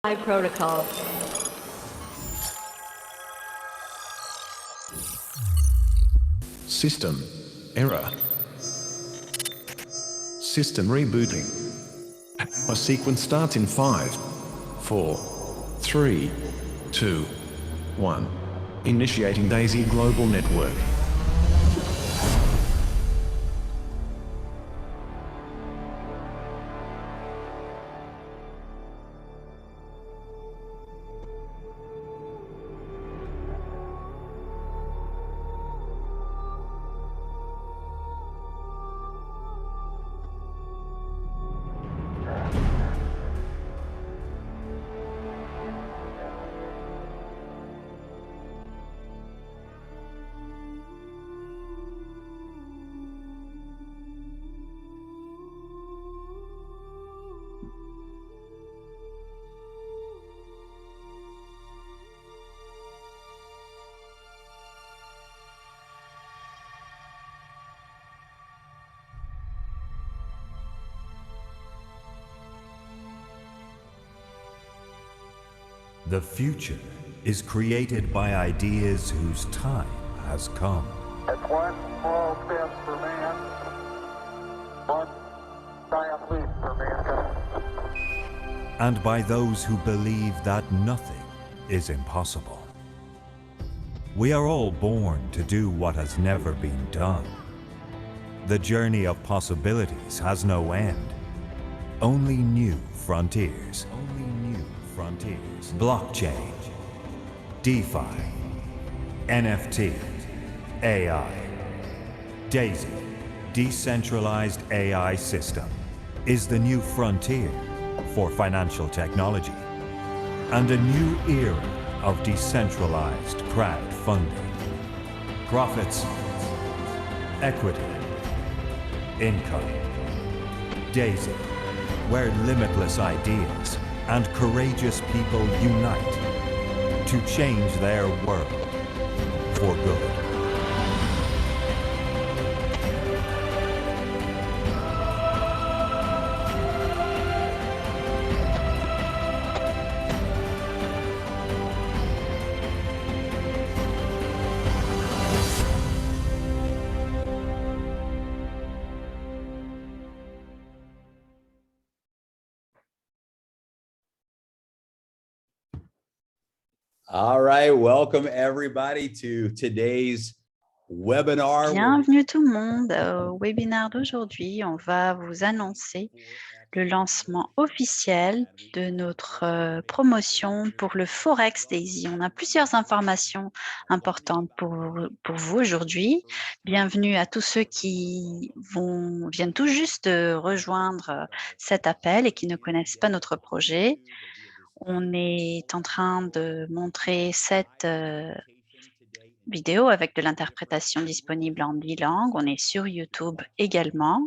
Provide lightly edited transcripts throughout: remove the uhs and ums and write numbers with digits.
Protocol. System error. System rebooting. A sequence starts in 5, 4, 3, 2, 1. Initiating DAISY Global Network. The future is created by ideas whose time has come. It's one small step for man, one giant leap for mankind. And by those who believe that nothing is impossible. We are all born to do what has never been done. The journey of possibilities has no end. Only new frontiers. Only new frontiers. Blockchain, DeFi, NFT, AI. DAISY, Decentralized AI System, is the new frontier for financial technology and a new era of decentralized crowdfunding. Profits, equity, income. DAISY, where limitless ideas and courageous people unite to change their world for good. All right, welcome everybody to today's webinar. Bienvenue tout le monde au webinaire d'aujourd'hui. On va vous annoncer le lancement officiel de notre promotion pour le Forex DAISY. On a plusieurs informations importantes pour vous aujourd'hui. Bienvenue à tous ceux qui viennent tout juste de rejoindre cet appel et qui ne connaissent pas notre projet. On est en train de montrer cette vidéo avec de l'interprétation disponible en 10 langues. On est sur YouTube également.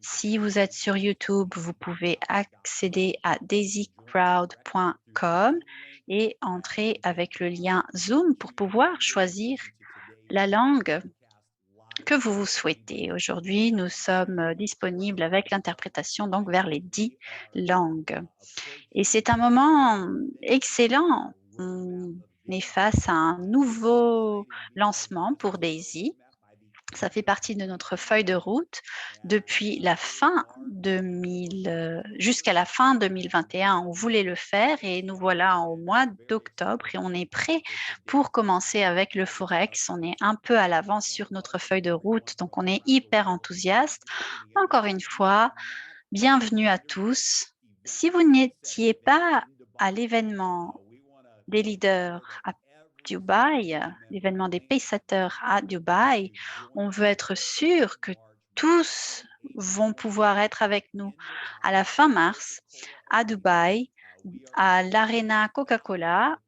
Si vous êtes sur YouTube, vous pouvez accéder à daisycrowd.com et entrer avec le lien Zoom pour pouvoir choisir la langue que vous souhaitez. Aujourd'hui, nous sommes disponibles avec l'interprétation donc vers les 10 langues. Et c'est un moment excellent. On est face à un nouveau lancement pour DAISY. Ça fait partie de notre feuille de route depuis la fin jusqu'à la fin 2021. On voulait le faire et nous voilà au mois d'octobre et on est prêt pour commencer avec le Forex. On est un peu à l'avance sur notre feuille de route, donc on est hyper enthousiaste. Encore une fois, bienvenue à tous. Si vous n'étiez pas à l'événement des leaders à Dubaï, l'événement des paysateurs à Dubaï, on veut être sûr que tous vont pouvoir être avec nous à la fin mars à Dubaï, à l'Arena Coca-Cola.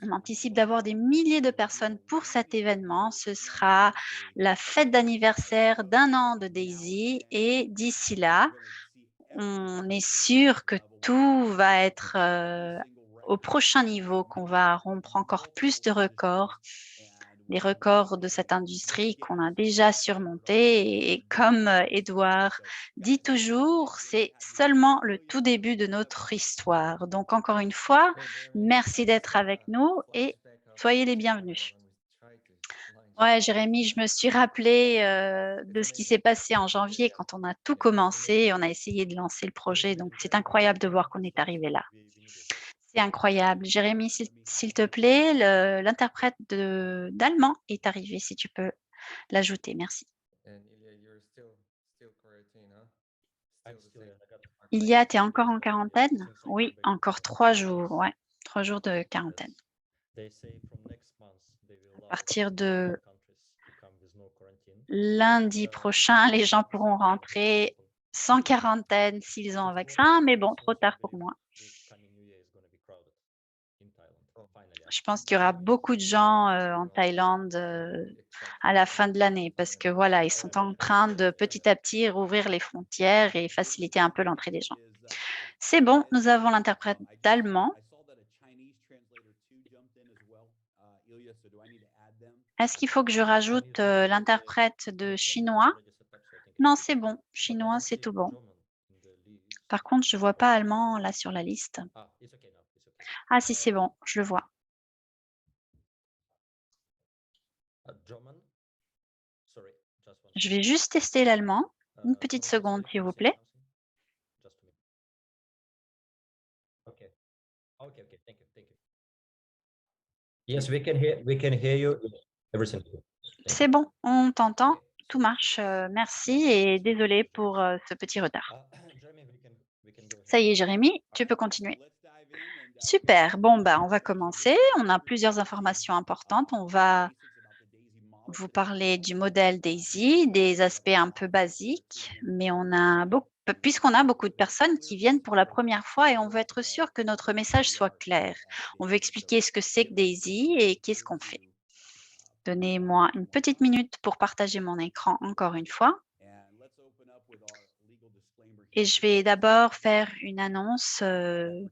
On anticipe d'avoir des milliers de personnes pour cet événement. Ce sera la fête d'anniversaire d'1 an de DAISY et d'ici là, on est sûr que tout va être au prochain niveau, qu'on va rompre encore plus de records. les records de cette industrie qu'on a déjà surmontés. Et comme Edouard dit toujours, c'est seulement le tout début de notre histoire. Donc, encore une fois, merci d'être avec nous et soyez les bienvenus. Ouais, Jérémy, je me suis rappelé de ce qui s'est passé en janvier quand on a tout commencé, on a essayé de lancer le projet. Donc, c'est incroyable de voir qu'on est arrivé là. C'est incroyable. Jérémy, s'il te plaît, l'interprète d'allemand est arrivé, si tu peux l'ajouter. Merci. Ilia, tu es encore en quarantaine? Oui, encore 3 jours, ouais. 3 jours de quarantaine. À partir de lundi prochain, les gens pourront rentrer sans quarantaine s'ils ont un vaccin, mais bon, trop tard pour moi. Je pense qu'il y aura beaucoup de gens en Thaïlande à la fin de l'année parce que voilà, ils sont en train de petit à petit rouvrir les frontières et faciliter un peu l'entrée des gens. C'est bon, nous avons l'interprète d'allemand. Est-ce qu'il faut que je rajoute l'interprète de chinois? Non, c'est bon. Chinois, c'est tout bon. Par contre, je ne vois pas allemand là sur la liste. Ah si, c'est bon, je le vois. Je vais juste tester l'allemand. Une petite seconde, s'il vous plaît. Yes, we can hear you. Everything. C'est bon, on t'entend. Tout marche. Merci et désolé pour ce petit retard. Ça y est, Jérémy, tu peux continuer. Super. Bon, bah, on va commencer. On a plusieurs informations importantes. On va vous parler du modèle DAISY, des aspects un peu basiques, mais puisqu'on a beaucoup de personnes qui viennent pour la première fois et on veut être sûr que notre message soit clair. On veut expliquer ce que c'est que DAISY et qu'est-ce qu'on fait. Donnez-moi une petite minute pour partager mon écran encore une fois. Et je vais d'abord faire une annonce, une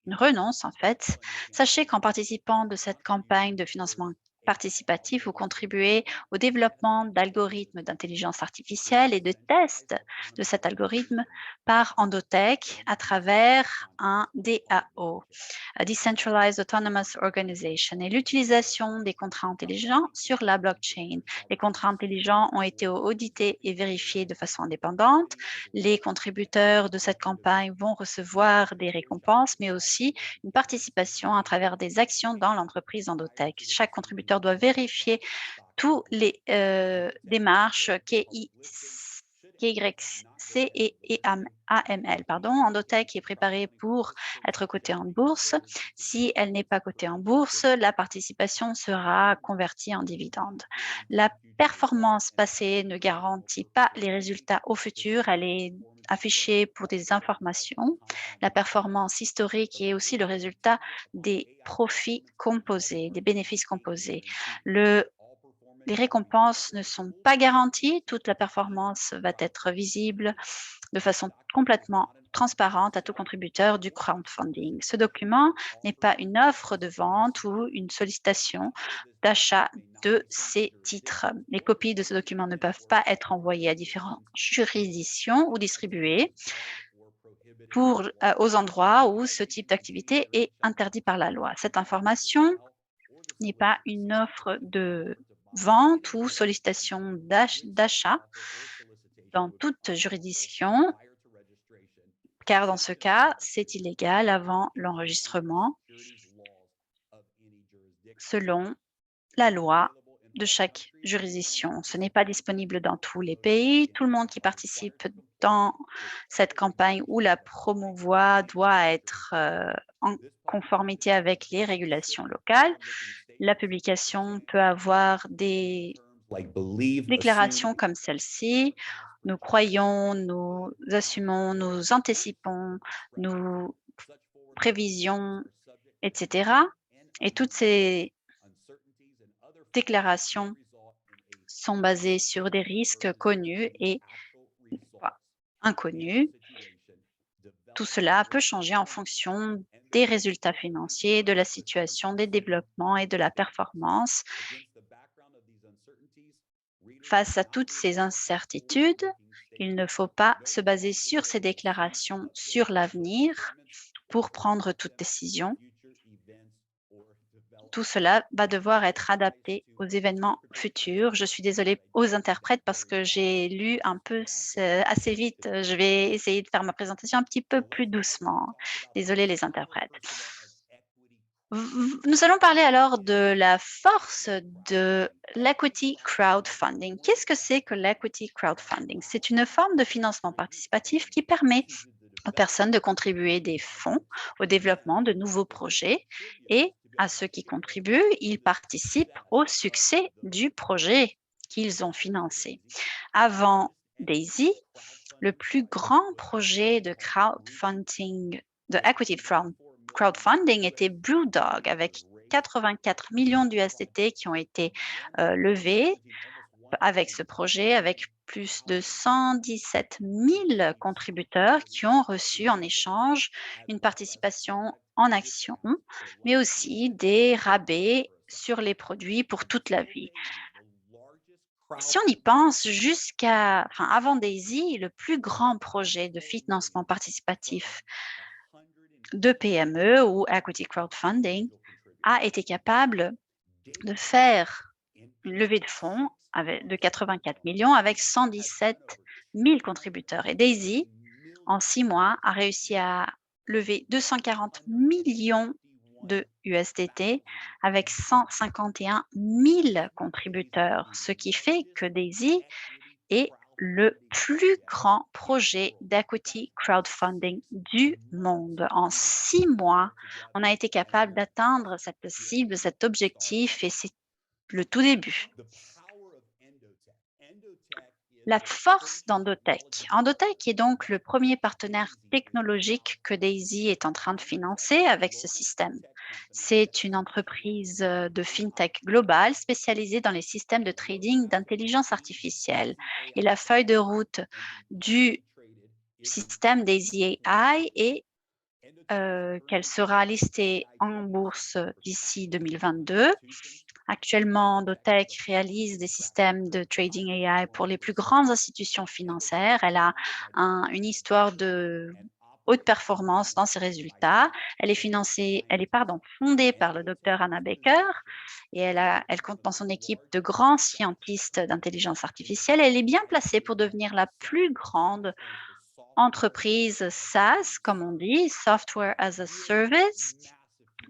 renonce en fait. Sachez qu'en participant de cette campagne de financement participatif, vous contribuez au développement d'algorithmes d'intelligence artificielle et de tests de cet algorithme par Endotech à travers un DAO, a Decentralized Autonomous Organization, et l'utilisation des contrats intelligents sur la blockchain. Les contrats intelligents ont été audités et vérifiés de façon indépendante. Les contributeurs de cette campagne vont recevoir des récompenses, mais aussi une participation à travers des actions dans l'entreprise Endotech. Chaque contributeur doit vérifier tous les démarches KYC et AML. Endotech est préparée pour être cotée en bourse. Si elle n'est pas cotée en bourse, la participation sera convertie en dividende. La performance passée ne garantit pas les résultats au futur. Elle est affichée pour des informations. La performance historique est aussi le résultat des profits composés, des bénéfices composés. Les récompenses ne sont pas garanties. Toute la performance va être visible de façon complètement transparente à tout contributeur du crowdfunding. Ce document n'est pas une offre de vente ou une sollicitation d'achat de ces titres. Les copies de ce document ne peuvent pas être envoyées à différentes juridictions ou distribuées aux endroits où ce type d'activité est interdit par la loi. Cette information n'est pas une offre de vente ou sollicitation d'achat dans toute juridiction, car dans ce cas, c'est illégal avant l'enregistrement selon la loi de chaque juridiction. Ce n'est pas disponible dans tous les pays. Tout le monde qui participe dans cette campagne ou la promouvoit doit être en conformité avec les régulations locales. La publication peut avoir des déclarations comme celle-ci. Nous croyons, nous assumons, nous anticipons, nous prévisions, etc. Et toutes ces déclarations sont basées sur des risques connus et inconnus. Tout cela peut changer en fonction des résultats financiers, de la situation, des développements et de la performance. Face à toutes ces incertitudes, il ne faut pas se baser sur ces déclarations sur l'avenir pour prendre toute décision. Tout cela va devoir être adapté aux événements futurs. Je suis désolée aux interprètes parce que j'ai lu un peu assez vite. Je vais essayer de faire ma présentation un petit peu plus doucement. Désolée les interprètes. Nous allons parler alors de la force de l'equity crowdfunding. Qu'est-ce que c'est que l'equity crowdfunding? C'est une forme de financement participatif qui permet aux personnes de contribuer des fonds au développement de nouveaux projets et à ceux qui contribuent, ils participent au succès du projet qu'ils ont financé. Avant Daisy, le plus grand projet de crowdfunding, de equity crowdfunding était BrewDog avec 84 millions d'USDT qui ont été levés avec ce projet, avec plus de 117 000 contributeurs qui ont reçu en échange une participation en actions, mais aussi des rabais sur les produits pour toute la vie. Si on y pense, avant Daisy, le plus grand projet de financement participatif de PME ou equity crowdfunding a été capable de faire une levée de fonds de 84 millions avec 117 000 contributeurs. Et Daisy, en 6 mois, a réussi à lever 240 millions de USDT avec 151 000 contributeurs, ce qui fait que Daisy est le plus grand projet d'equity crowdfunding du monde. En 6 mois, on a été capable d'atteindre cette cible, cet objectif, et c'est le tout début. La force d'Endotech. Endotech est donc le premier partenaire technologique que Daisy est en train de financer avec ce système. C'est une entreprise de fintech globale spécialisée dans les systèmes de trading d'intelligence artificielle. Et la feuille de route du système Daisy AI est qu'elle sera listée en bourse d'ici 2022. Actuellement, Endotech réalise des systèmes de trading AI pour les plus grandes institutions financières. Elle a une histoire de haute performance dans ses résultats. Elle est fondée par le docteur Anna Baker et elle compte dans son équipe de grands scientistes d'intelligence artificielle. Elle est bien placée pour devenir la plus grande entreprise SaaS, comme on dit, Software as a Service,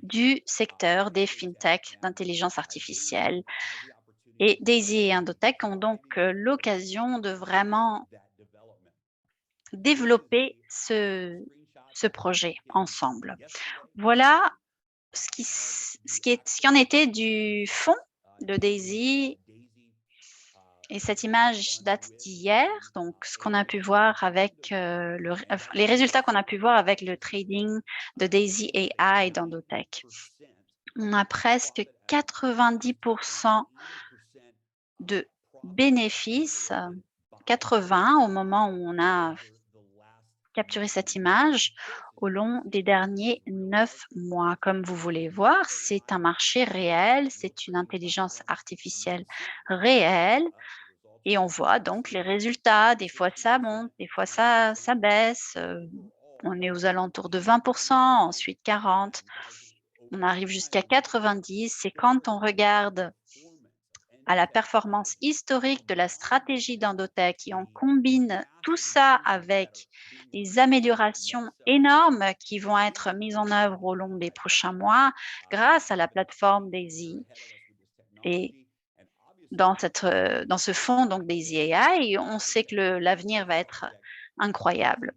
du secteur des fintech d'intelligence artificielle. Et Daisy et Endotech ont donc l'occasion de vraiment développer ce projet ensemble. Voilà ce qui en était du fond de Daisy. Et cette image date d'hier, donc ce qu'on a pu voir avec les résultats qu'on a pu voir avec le trading de Daisy AI d'Endotech. On a presque 90% de bénéfices, 80 au moment où on a capturé cette image au long des derniers 9 mois. Comme vous voulez voir, c'est un marché réel, c'est une intelligence artificielle réelle. Et on voit donc les résultats. Des fois, ça monte, des fois, ça baisse. On est aux alentours de 20%, ensuite 40%. On arrive jusqu'à 90%. Et quand on regarde à la performance historique de la stratégie d'Endotech et on combine tout ça avec les améliorations énormes qui vont être mises en œuvre au long des prochains mois grâce à la plateforme Daisy. Et dans ce fonds, donc Daisy AI, on sait que l'avenir va être incroyable.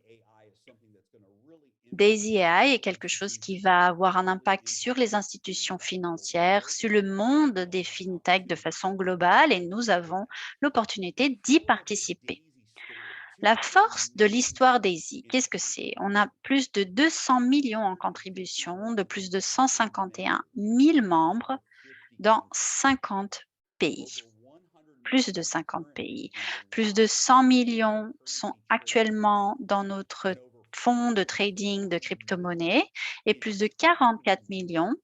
Daisy AI est quelque chose qui va avoir un impact sur les institutions financières, sur le monde des fintechs de façon globale et nous avons l'opportunité d'y participer. La force de l'histoire Daisy, qu'est-ce que c'est? On a plus de 200 millions en contribution, de plus de 151 000 membres dans 50 pays. Plus de 50 pays. Plus de 100 millions sont actuellement dans notre fonds de trading de crypto-monnaies et plus de 44 millions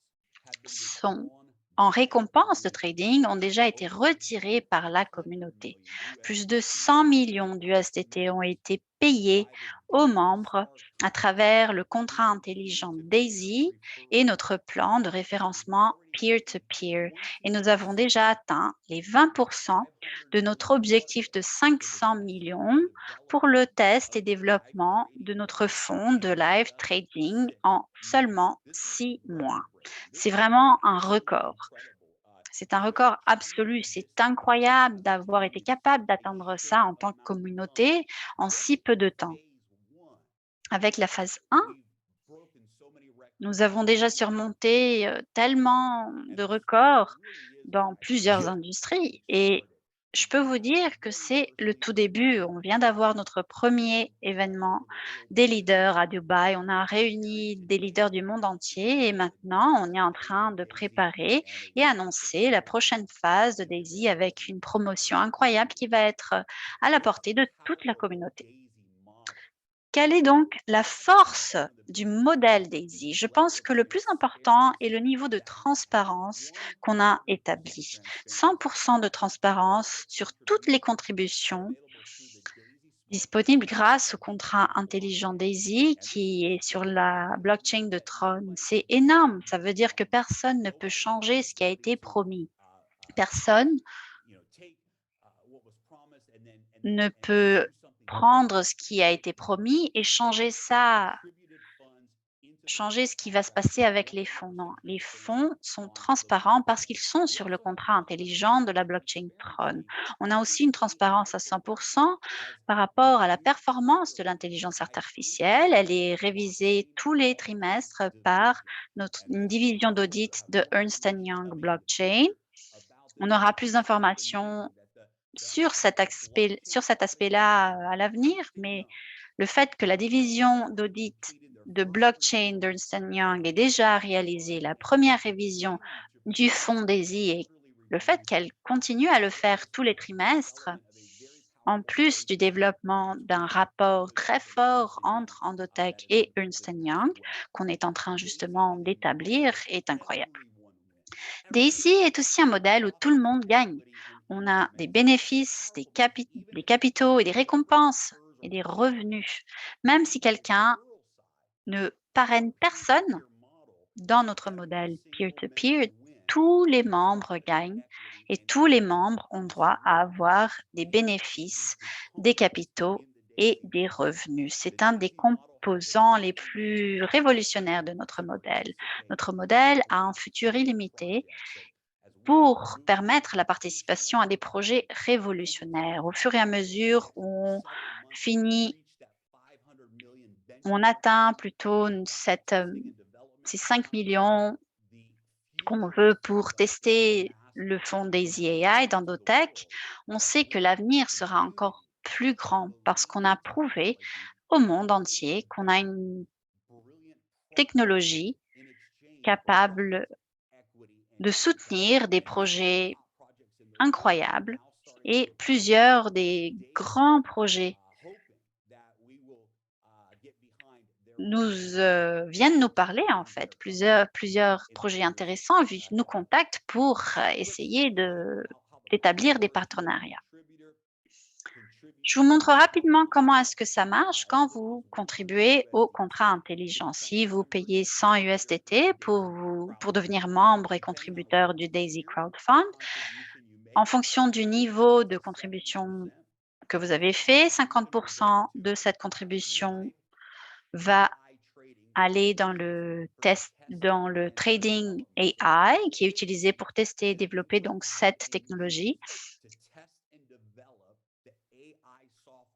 sont en récompense de trading ont déjà été retirés par la communauté. Plus de 100 millions d'USDT ont été payés aux membres à travers le contrat intelligent DAISY et notre plan de référencement peer-to-peer. Et nous avons déjà atteint les 20% de notre objectif de 500 millions pour le test et développement de notre fonds de live trading en seulement 6 mois. C'est vraiment un record. C'est un record absolu. C'est incroyable d'avoir été capable d'atteindre ça en tant que communauté en si peu de temps. Avec la phase 1, nous avons déjà surmonté tellement de records dans plusieurs industries et je peux vous dire que c'est le tout début. On vient d'avoir notre premier événement des leaders à Dubaï. On a réuni des leaders du monde entier et maintenant on est en train de préparer et annoncer la prochaine phase de Daisy avec une promotion incroyable qui va être à la portée de toute la communauté. Quelle est donc la force du modèle DAISY? Je pense que le plus important est le niveau de transparence qu'on a établi. 100% de transparence sur toutes les contributions disponibles grâce au contrat intelligent DAISY qui est sur la blockchain de Tron. C'est énorme. Ça veut dire que personne ne peut changer ce qui a été promis. Personne ne peut prendre ce qui a été promis et changer ça, changer ce qui va se passer avec les fonds. Non, les fonds sont transparents parce qu'ils sont sur le contrat intelligent de la blockchain Tron. On a aussi une transparence à 100% par rapport à la performance de l'intelligence artificielle. Elle est révisée tous les trimestres par une division d'audit de Ernst Young Blockchain. On aura plus d'informations sur cet aspect-là à l'avenir, mais le fait que la division d'audit de blockchain d'Ernst Young ait déjà réalisé la première révision du fonds DAISY et le fait qu'elle continue à le faire tous les trimestres, en plus du développement d'un rapport très fort entre Endotech et Ernst Young, qu'on est en train justement d'établir, est incroyable. DAISY est aussi un modèle où tout le monde gagne. On a des bénéfices, des capitaux et des récompenses et des revenus. Même si quelqu'un ne parraine personne dans notre modèle peer-to-peer, tous les membres gagnent et tous les membres ont droit à avoir des bénéfices, des capitaux et des revenus. C'est un des composants les plus révolutionnaires de notre modèle. Notre modèle a un futur illimité pour permettre la participation à des projets révolutionnaires. Au fur et à mesure où on atteint plutôt ces 5 millions qu'on veut pour tester le fonds DAISY AI d'Endotech, on sait que l'avenir sera encore plus grand parce qu'on a prouvé au monde entier qu'on a une technologie capable de soutenir des projets incroyables et plusieurs des grands projets viennent nous parler en fait. Plusieurs projets intéressants nous contactent pour essayer d'établir des partenariats. Je vous montre rapidement comment est-ce que ça marche quand vous contribuez au contrat intelligent. Si vous payez 100 USDT pour devenir membre et contributeur du DAISY Crowdfund, en fonction du niveau de contribution que vous avez fait, 50% de cette contribution va aller dans le trading AI qui est utilisé pour tester et développer donc cette technologie.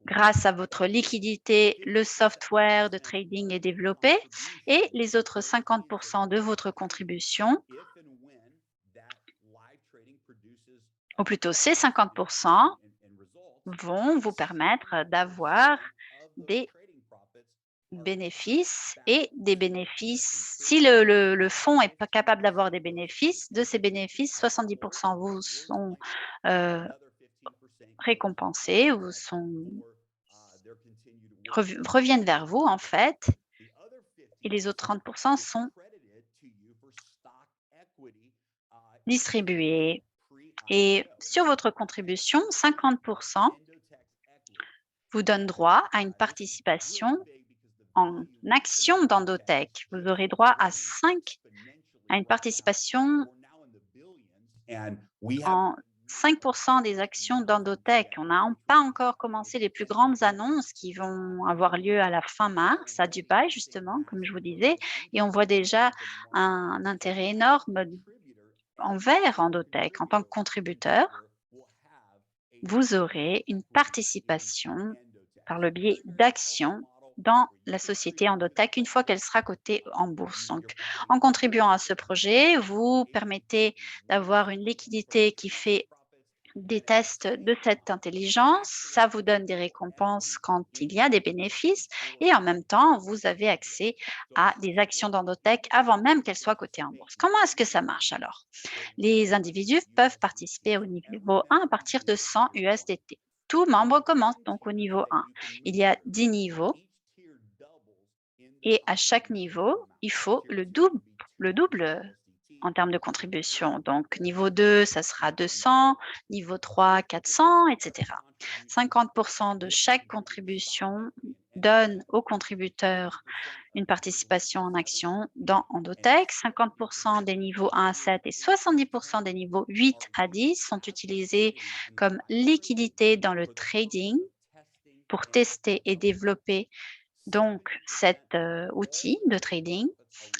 Grâce à votre liquidité, le software de trading est développé et les autres 50% de votre contribution, ou plutôt ces 50%, vont vous permettre d'avoir des bénéfices et des bénéfices. Si le fonds est pas capable d'avoir des bénéfices, de ces bénéfices, 70% vous sont récompensés ou reviennent vers vous en fait, et les autres 30% sont distribués. Et sur votre contribution, 50% vous donne droit à une participation en action d'Endotech. Vous aurez droit à une participation en 5% des actions d'Endotech. On n'a pas encore commencé les plus grandes annonces qui vont avoir lieu à la fin mars à Dubaï, justement, comme je vous disais, et on voit déjà un intérêt énorme envers Endotech. En tant que contributeur, vous aurez une participation par le biais d'actions dans la société Endotech une fois qu'elle sera cotée en bourse. Donc, en contribuant à ce projet, vous permettez d'avoir une liquidité qui fait des tests de cette intelligence. Ça vous donne des récompenses quand il y a des bénéfices et en même temps, vous avez accès à des actions d'Endotech avant même qu'elles soient cotées en bourse. Comment est-ce que ça marche alors? Les individus peuvent participer au niveau 1 à partir de 100 USDT. Tout membre commence donc au niveau 1. Il y a 10 niveaux et à chaque niveau, il faut le double en termes de contribution. Donc, niveau 2, ça sera 200, niveau 3, 400, etc. 50% de chaque contribution donne aux contributeurs une participation en action dans Endotech. 50% des niveaux 1 à 7 et 70% des niveaux 8 à 10 sont utilisés comme liquidité dans le trading pour tester et développer donc cet outil de trading.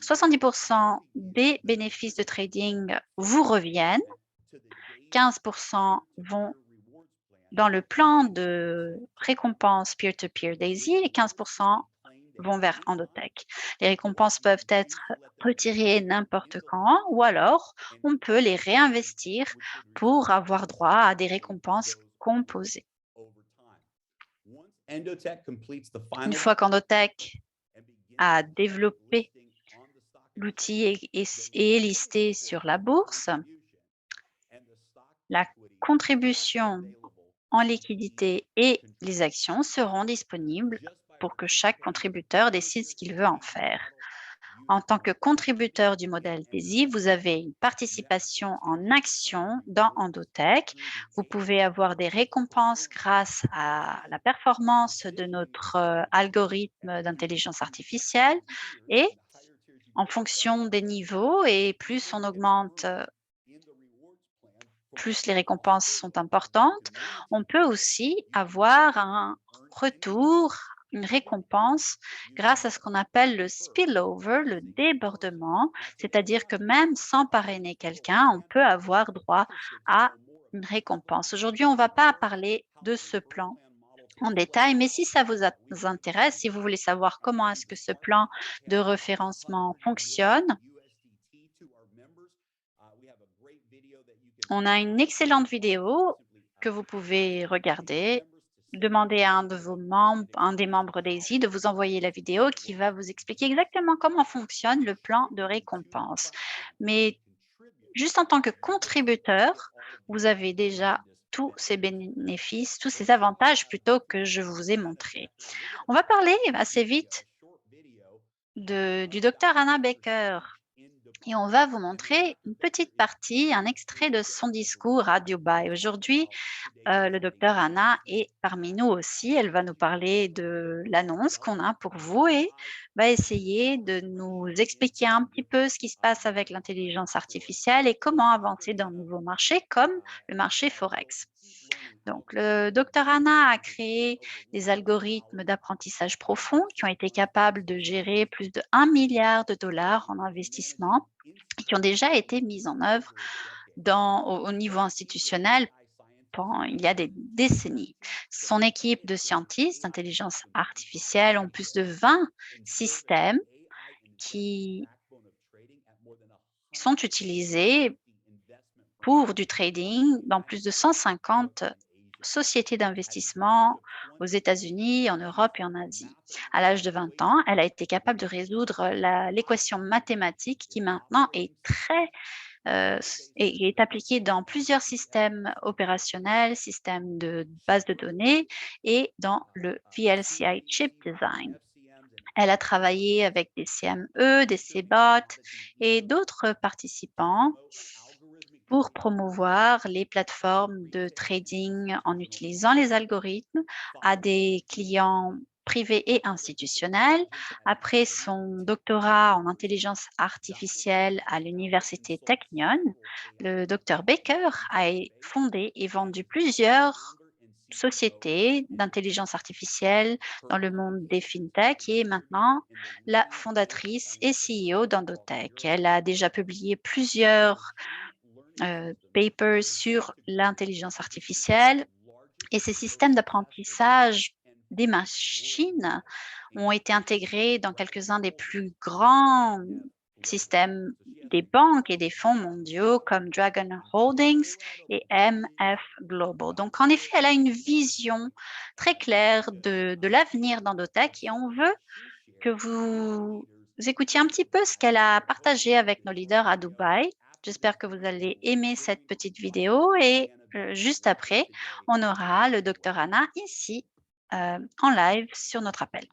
70% des bénéfices de trading vous reviennent, 15% vont dans le plan de récompense peer-to-peer Daisy et 15% vont vers Endotech. Les récompenses peuvent être retirées n'importe quand ou alors on peut les réinvestir pour avoir droit à des récompenses composées. Une fois qu'Endotech a développé l'outil et est listé sur la bourse, la contribution en liquidité et les actions seront disponibles pour que chaque contributeur décide ce qu'il veut en faire. En tant que contributeur du modèle DAISY, vous avez une participation en action dans Endotech. Vous pouvez avoir des récompenses grâce à la performance de notre algorithme d'intelligence artificielle et en fonction des niveaux et plus on augmente, plus les récompenses sont importantes. On peut aussi avoir un retour, une récompense grâce à ce qu'on appelle le spillover, le débordement, c'est-à-dire que même sans parrainer quelqu'un, on peut avoir droit à une récompense. Aujourd'hui, on ne va pas parler de ce plan en détail, mais si ça vous intéresse, si vous voulez savoir comment est-ce que ce plan de référencement fonctionne, on a une excellente vidéo que vous pouvez regarder. Demandez à un des membres DAISY de vous envoyer la vidéo qui va vous expliquer exactement comment fonctionne le plan de récompense. Mais juste en tant que contributeur, vous avez déjà tous ces bénéfices, tous ces avantages plutôt que je vous ai montré. On va parler assez vite du docteur Anna Baker. Et on va vous montrer une petite partie, un extrait de son discours à Dubaï. Aujourd'hui, le docteur Anna est parmi nous aussi. Elle va nous parler de l'annonce qu'on a pour vous et va essayer de nous expliquer un petit peu ce qui se passe avec l'intelligence artificielle et comment avancer dans de nouveaux marchés comme le marché Forex. Donc, le docteur Anna a créé des algorithmes d'apprentissage profond qui ont été capables de gérer plus de 1 milliard de dollars en investissement et qui ont déjà été mis en œuvre au niveau institutionnel il y a des décennies. Son équipe de scientifiques d'intelligence artificielle ont plus de 20 systèmes qui sont utilisés pour du trading dans plus de 150 sociétés d'investissement aux États-Unis, en Europe et en Asie. À l'âge de 20 ans, elle a été capable de résoudre l'équation mathématique qui maintenant est est appliquée dans plusieurs systèmes opérationnels, systèmes de base de données et dans le VLCI chip design. Elle a travaillé avec des CME, des CBOT et d'autres participants pour promouvoir les plateformes de trading en utilisant les algorithmes à des clients privés et institutionnels. Après son doctorat en intelligence artificielle à l'université Technion, le docteur Baker a fondé et vendu plusieurs sociétés d'intelligence artificielle dans le monde des fintech et est maintenant la fondatrice et CEO d'Endotech. Elle a déjà publié plusieurs papers sur l'intelligence artificielle et ces systèmes d'apprentissage des machines ont été intégrés dans quelques-uns des plus grands systèmes des banques et des fonds mondiaux comme Dragon Holdings et MF Global. Donc, en effet, elle a une vision très claire de l'avenir d'Endotech et on veut que vous écoutiez un petit peu ce qu'elle a partagé avec nos leaders à Dubaï. J'espère que vous allez aimer cette petite vidéo et juste après, on aura le docteur Anna ici en live sur notre appel.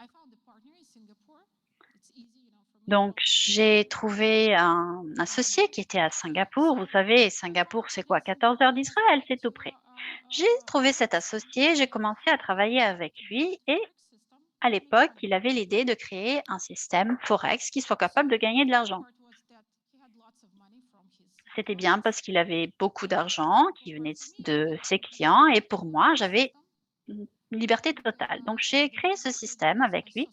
Donc, j'ai trouvé un associé qui était à Singapour. Vous savez, Singapour, c'est quoi? 14 heures d'Israël, c'est tout près. J'ai trouvé cet associé, j'ai commencé à travailler avec lui et à l'époque, il avait l'idée de créer un système Forex qui soit capable de gagner de l'argent. C'était bien parce qu'il avait beaucoup d'argent qui venait de ses clients et pour moi, j'avais une liberté totale. Donc, j'ai créé ce système avec lui.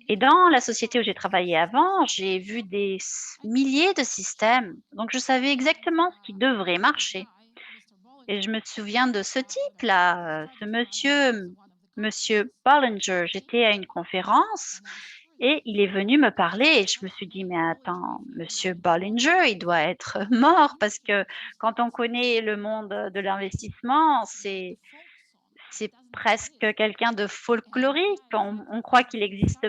Et dans la société où j'ai travaillé avant, j'ai vu des milliers de systèmes. Donc, je savais exactement ce qui devrait marcher. Et je me souviens de ce type-là, ce monsieur Bollinger. J'étais à une conférence et il est venu me parler et je me suis dit, mais attends, monsieur Bollinger, il doit être mort parce que quand on connaît le monde de l'investissement, c'est presque quelqu'un de folklorique. On croit qu'il n'existe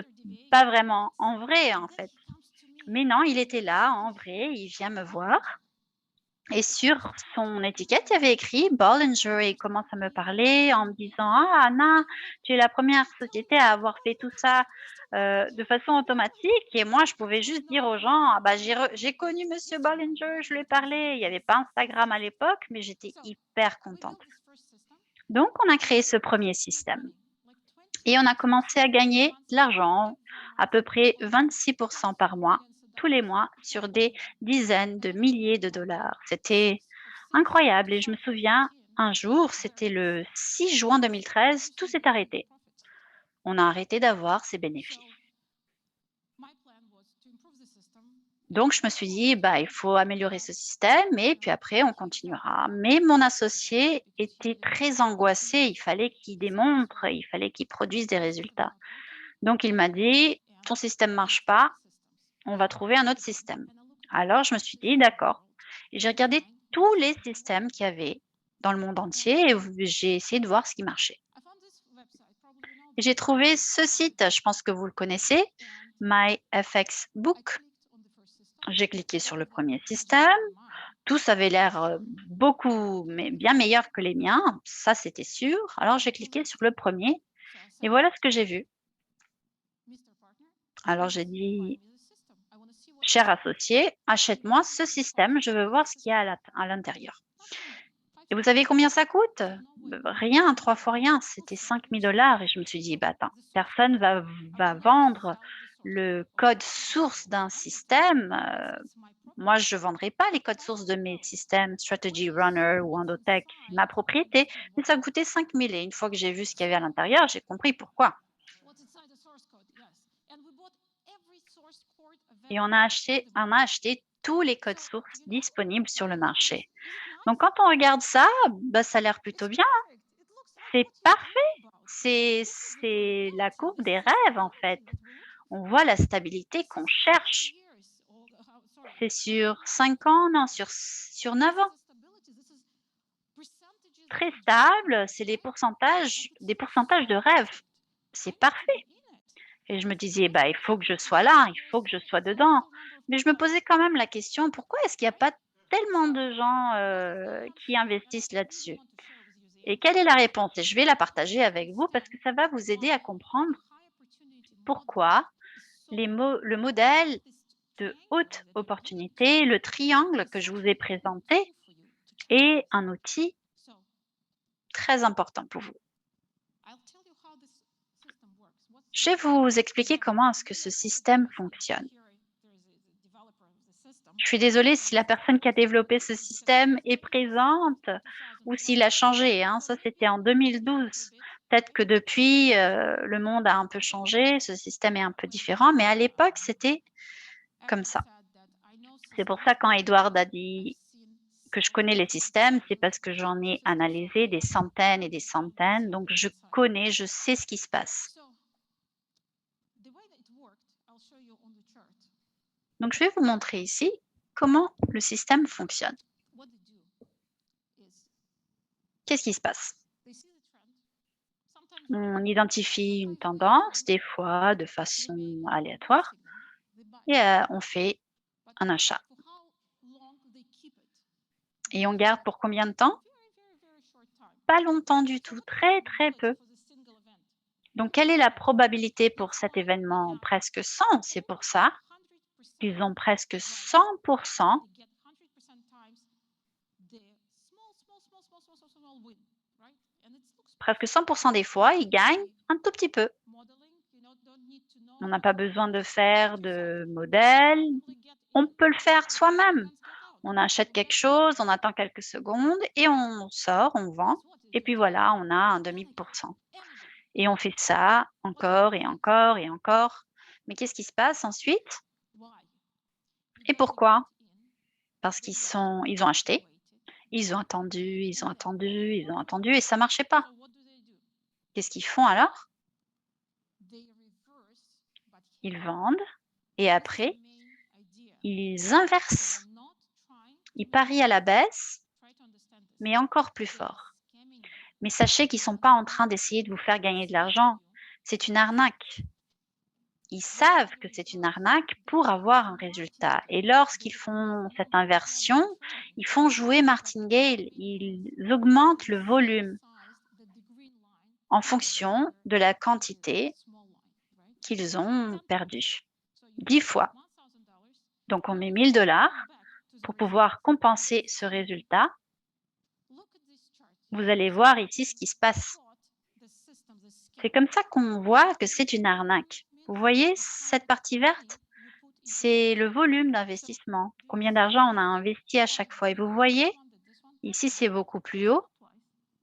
pas vraiment en vrai, en fait. Mais non, il était là, en vrai, il vient me voir. Et sur son étiquette, il y avait écrit Bollinger et il commence à me parler en me disant « Ah, Anna, tu es la première société à avoir fait tout ça de façon automatique. » Et moi, je pouvais juste dire aux gens ah, bah, « J'ai connu Monsieur Bollinger, je lui ai parlé. » Il n'y avait pas Instagram à l'époque, mais j'étais hyper contente. Donc, on a créé ce premier système. Et on a commencé à gagner de l'argent, à peu près 26% par mois, tous les mois, sur des dizaines de milliers de dollars. C'était incroyable. Et je me souviens, un jour, c'était le 6 juin 2013, tout s'est arrêté. On a arrêté d'avoir ces bénéfices. Donc, je me suis dit, bah, il faut améliorer ce système et puis après, on continuera. Mais mon associé était très angoissé. Il fallait qu'il démontre, il fallait qu'il produise des résultats. Donc, il m'a dit, ton système ne marche pas, on va trouver un autre système. Alors, je me suis dit, d'accord. Et j'ai regardé tous les systèmes qu'il y avait dans le monde entier et j'ai essayé de voir ce qui marchait. Et j'ai trouvé ce site, je pense que vous le connaissez, MyFXBook. J'ai cliqué sur le premier système. Tous avaient l'air mais bien meilleurs que les miens. Ça, c'était sûr. Alors, j'ai cliqué sur le premier et voilà ce que j'ai vu. Alors, j'ai dit, cher associé, achète-moi ce système. Je veux voir ce qu'il y a à l'intérieur. Et vous savez combien ça coûte? Rien, 3 fois rien. C'était 5 000 $ et je me suis dit, bah, attends, personne va vendre le code source d'un système. Moi, je ne vendrai pas les codes sources de mes systèmes Strategy Runner ou Endotech. C'est ma propriété, mais ça coûtait 5 000 et une fois que j'ai vu ce qu'il y avait à l'intérieur, j'ai compris pourquoi. Et on a acheté tous les codes sources disponibles sur le marché. Donc, quand on regarde ça, bah, ça a l'air plutôt bien. C'est parfait. C'est la courbe des rêves, en fait. On voit la stabilité qu'on cherche. C'est sur 5 ans, non, sur 9 ans. Très stable, c'est des pourcentages de rêve. C'est parfait. Et je me disais, bah, il faut que je sois là, il faut que je sois dedans. Mais je me posais quand même la question, pourquoi est-ce qu'il n'y a pas tellement de gens qui investissent là-dessus? Et quelle est la réponse? Et je vais la partager avec vous parce que ça va vous aider à comprendre pourquoi le modèle de haute opportunité, le triangle que je vous ai présenté est un outil très important pour vous. Je vais vous expliquer comment est-ce que ce système fonctionne. Je suis désolée si la personne qui a développé ce système est présente ou s'il a changé, hein. Ça, c'était en 2012. Peut-être que depuis, le monde a un peu changé, ce système est un peu différent, mais à l'époque, c'était comme ça. C'est pour ça quand Edward a dit que je connais les systèmes, c'est parce que j'en ai analysé des centaines et des centaines, donc je connais, je sais ce qui se passe. Donc je vais vous montrer ici comment le système fonctionne. Qu'est-ce qui se passe? On identifie une tendance, des fois de façon aléatoire, et on fait un achat. Et on garde pour combien de temps? Pas longtemps du tout, très très peu. Donc quelle est la probabilité pour cet événement? Presque 100, c'est pour ça qu'ils ont presque 100%. Presque 100% des fois, ils gagnent un tout petit peu. On n'a pas besoin de faire de modèle. On peut le faire soi-même. On achète quelque chose, on attend quelques secondes et on sort, on vend. Et puis voilà, on a un demi%. Et on fait ça encore et encore et encore. Mais qu'est-ce qui se passe ensuite? Et pourquoi? Parce ils ont acheté, ils ont attendu, ils ont attendu, ils ont attendu et ça ne marchait pas. Qu'est-ce qu'ils font alors? Ils vendent et après, ils inversent. Ils parient à la baisse, mais encore plus fort. Mais sachez qu'ils ne sont pas en train d'essayer de vous faire gagner de l'argent. C'est une arnaque. Ils savent que c'est une arnaque pour avoir un résultat. Et lorsqu'ils font cette inversion, ils font jouer martingale. Ils augmentent le volume en fonction de la quantité qu'ils ont perdue. 10 fois. Donc, on met 1 000 $ pour pouvoir compenser ce résultat. Vous allez voir ici ce qui se passe. C'est comme ça qu'on voit que c'est une arnaque. Vous voyez cette partie verte? C'est le volume d'investissement. Combien d'argent on a investi à chaque fois. Et vous voyez, ici, c'est beaucoup plus haut.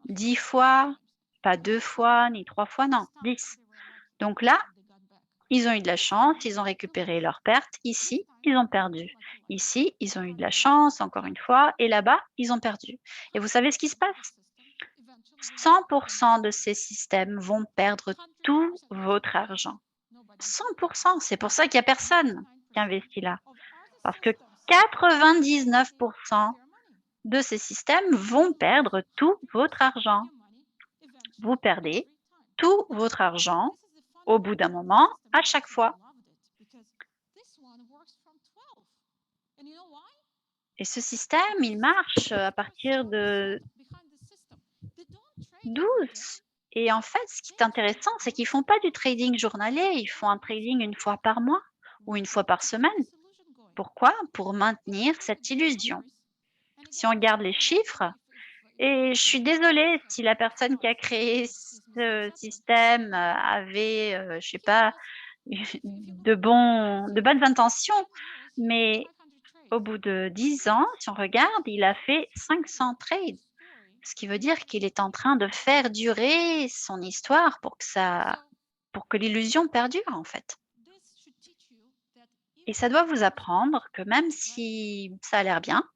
10 fois, pas 2 fois, ni 3 fois, non, 10. Donc là, ils ont eu de la chance, ils ont récupéré leurs pertes. Ici, ils ont perdu. Ici, ils ont eu de la chance, encore une fois. Et là-bas, ils ont perdu. Et vous savez ce qui se passe? 100% de ces systèmes vont perdre tout votre argent. 100%, c'est pour ça qu'il n'y a personne qui investit là. Parce que 99% de ces systèmes vont perdre tout votre argent. Vous perdez tout votre argent au bout d'un moment, à chaque fois. Et ce système, il marche à partir de 12. Et en fait, ce qui est intéressant, c'est qu'ils ne font pas du trading journalier, ils font un trading une fois par mois ou une fois par semaine. Pourquoi? Pour maintenir cette illusion. Si on regarde les chiffres, et je suis désolée si la personne qui a créé ce système avait, je ne sais pas, de bonnes intentions, mais au bout de 10 ans, si on regarde, il a fait 500 trades. Ce qui veut dire qu'il est en train de faire durer son histoire pour que l'illusion perdure, en fait. Et ça doit vous apprendre que même si ça a l'air bien,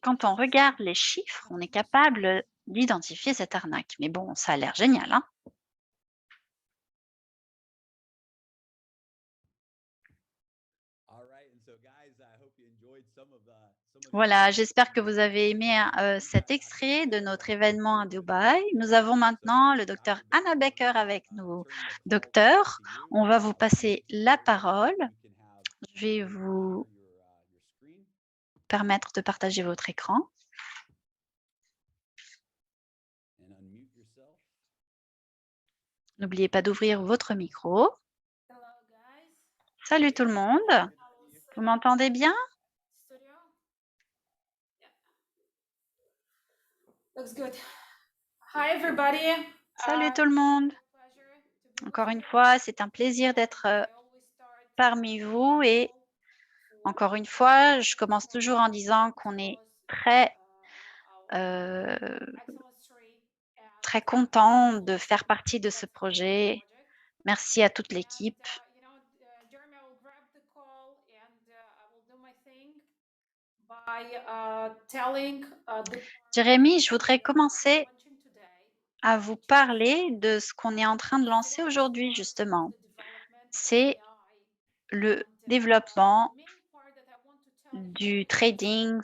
quand on regarde les chiffres, on est capable d'identifier cette arnaque. Mais bon, ça a l'air génial, hein? Voilà, j'espère que vous avez aimé cet extrait de notre événement à Dubaï. Nous avons maintenant le docteur Anna Becker avec nous. Docteur, on va vous passer la parole. Je vais vous permettre de partager votre écran. N'oubliez pas d'ouvrir votre micro. Salut tout le monde. Vous m'entendez bien? Looks good. Hi everybody. Salut tout le monde. Encore une fois, c'est un plaisir d'être parmi vous et encore une fois, je commence toujours en disant qu'on est très très content de faire partie de ce projet. Merci à toute l'équipe. Jérémy, je voudrais commencer à vous parler de ce qu'on est en train de lancer aujourd'hui, justement. C'est le développement du trading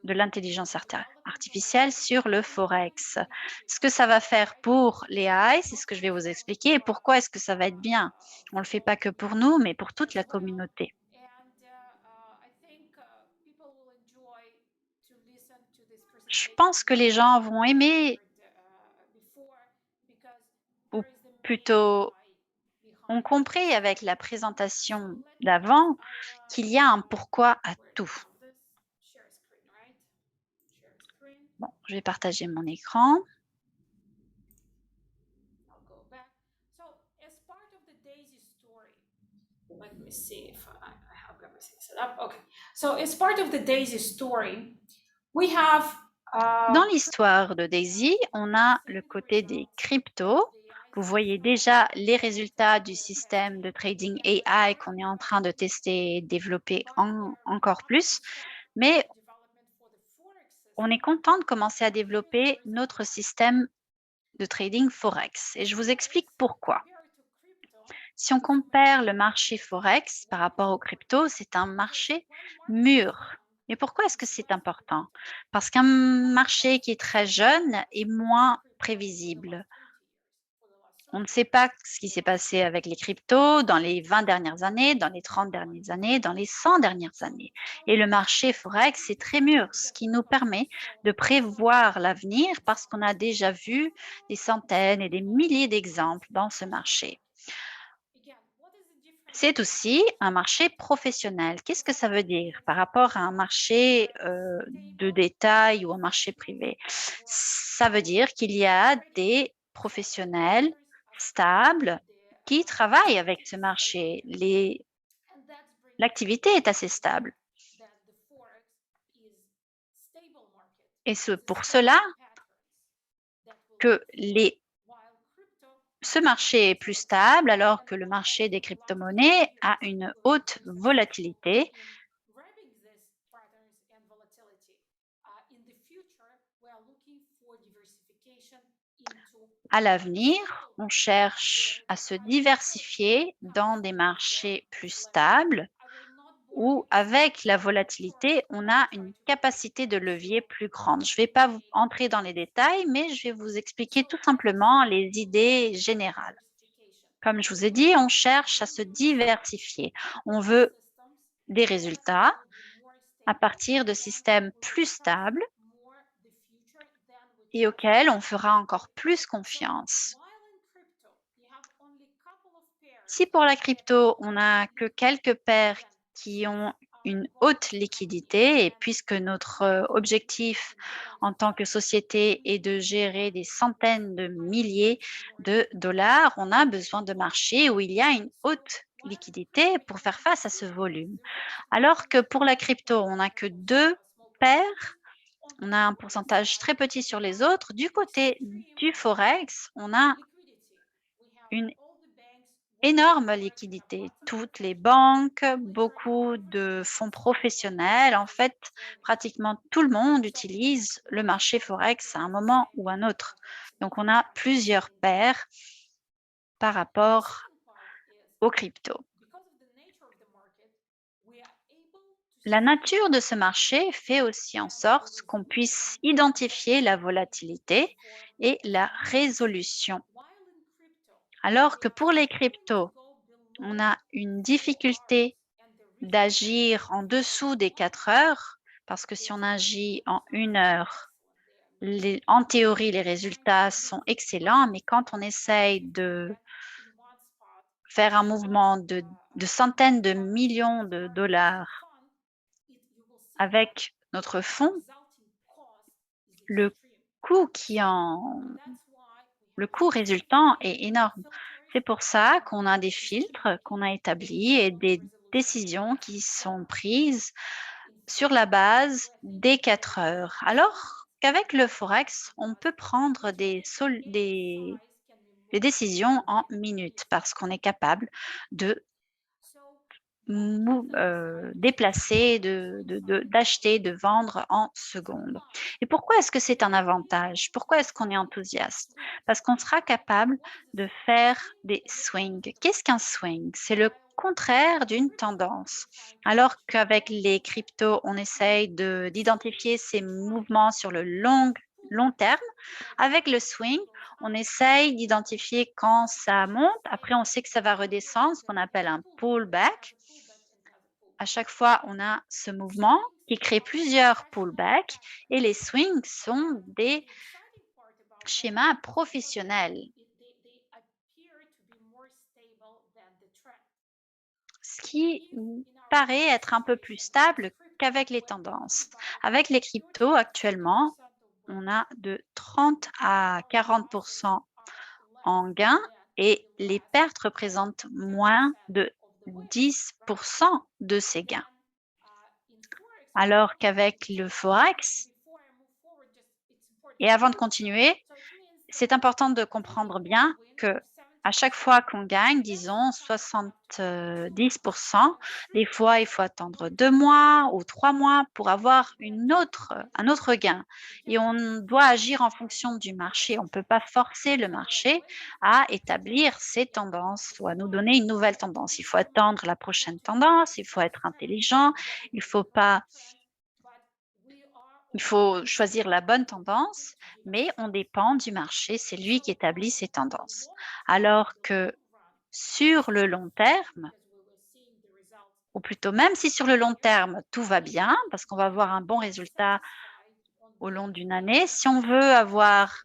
de l'intelligence artificielle sur le Forex. Ce que ça va faire pour les AI, c'est ce que je vais vous expliquer et pourquoi est-ce que ça va être bien. On ne le fait pas que pour nous, mais pour toute la communauté. Je pense que les gens vont aimer, ou plutôt ont compris avec la présentation d'avant qu'il y a un pourquoi à tout. Bon, je vais partager mon écran. Let me see if I have everything set up. Okay. So as part of the Daisy story, we have Dans l'histoire de Daisy, on a le côté des cryptos. Vous voyez déjà les résultats du système de trading AI qu'on est en train de tester et développer encore plus. Mais on est content de commencer à développer notre système de trading Forex. Et je vous explique pourquoi. Si on compare le marché Forex par rapport aux cryptos, c'est un marché mûr. Mais pourquoi est-ce que c'est important? Parce qu'un marché qui est très jeune est moins prévisible. On ne sait pas ce qui s'est passé avec les cryptos dans les 20 dernières années, dans les 30 dernières années, dans les 100 dernières années. Et le marché Forex, c'est très mûr, ce qui nous permet de prévoir l'avenir parce qu'on a déjà vu des centaines et des milliers d'exemples dans ce marché. C'est aussi un marché professionnel. Qu'est-ce que ça veut dire par rapport à un marché de détail ou un marché privé? Ça veut dire qu'il y a des professionnels stables qui travaillent avec ce marché. L'activité est assez stable. Et c'est pour cela que ce marché est plus stable alors que le marché des crypto-monnaies a une haute volatilité. À l'avenir, on cherche à se diversifier dans des marchés plus stables où, avec la volatilité, on a une capacité de levier plus grande. Je ne vais pas vous entrer dans les détails, mais je vais vous expliquer tout simplement les idées générales. Comme je vous ai dit, on cherche à se diversifier. On veut des résultats à partir de systèmes plus stables et auxquels on fera encore plus confiance. Si pour la crypto, on n'a que quelques paires qui ont une haute liquidité, et puisque notre objectif en tant que société est de gérer des centaines de milliers de dollars, on a besoin de marchés où il y a une haute liquidité pour faire face à ce volume. Alors que pour la crypto, on n'a que 2 paires, on a un pourcentage très petit sur les autres. Du côté du Forex, on a une énorme liquidité. Toutes les banques, beaucoup de fonds professionnels, en fait, pratiquement tout le monde utilise le marché Forex à un moment ou un autre. Donc, on a plusieurs paires par rapport aux cryptos. La nature de ce marché fait aussi en sorte qu'on puisse identifier la volatilité et la résolution. Alors que pour les cryptos, on a une difficulté d'agir en dessous des 4 heures, parce que si on agit en 1 heure, en théorie, les résultats sont excellents, mais quand on essaye de faire un mouvement de centaines de millions de dollars avec notre fonds, le coût le coût résultant est énorme. C'est pour ça qu'on a des filtres qu'on a établis et des décisions qui sont prises sur la base des 4 heures. Alors qu'avec le Forex, on peut prendre des décisions en minutes parce qu'on est capable de déplacer, d'acheter, de vendre en secondes. Et pourquoi est-ce que c'est un avantage? Pourquoi est-ce qu'on est enthousiaste? Parce qu'on sera capable de faire des swings. Qu'est-ce qu'un swing? C'est le contraire d'une tendance. Alors qu'avec les cryptos, on essaye d'identifier ces mouvements sur le long terme, avec le swing, on essaye d'identifier quand ça monte. Après, on sait que ça va redescendre, ce qu'on appelle un pullback. À chaque fois, on a ce mouvement qui crée plusieurs pullbacks et les swings sont des schémas professionnels. Ce qui paraît être un peu plus stable qu'avec les tendances. Avec les cryptos, actuellement, on a de 30 à 40% en gain et les pertes représentent moins de 10% de ces gains. Alors qu'avec le Forex, et avant de continuer, c'est important de comprendre bien que à chaque fois qu'on gagne, disons 70%, des fois, il faut attendre 2 mois ou 3 mois pour avoir un autre gain. Et on doit agir en fonction du marché. On ne peut pas forcer le marché à établir ses tendances ou à nous donner une nouvelle tendance. Il faut attendre la prochaine tendance, il faut être intelligent, il faut choisir la bonne tendance, mais on dépend du marché, c'est lui qui établit ses tendances. Alors que sur le long terme, ou plutôt même si sur le long terme tout va bien, parce qu'on va avoir un bon résultat au long d'une année, si on veut avoir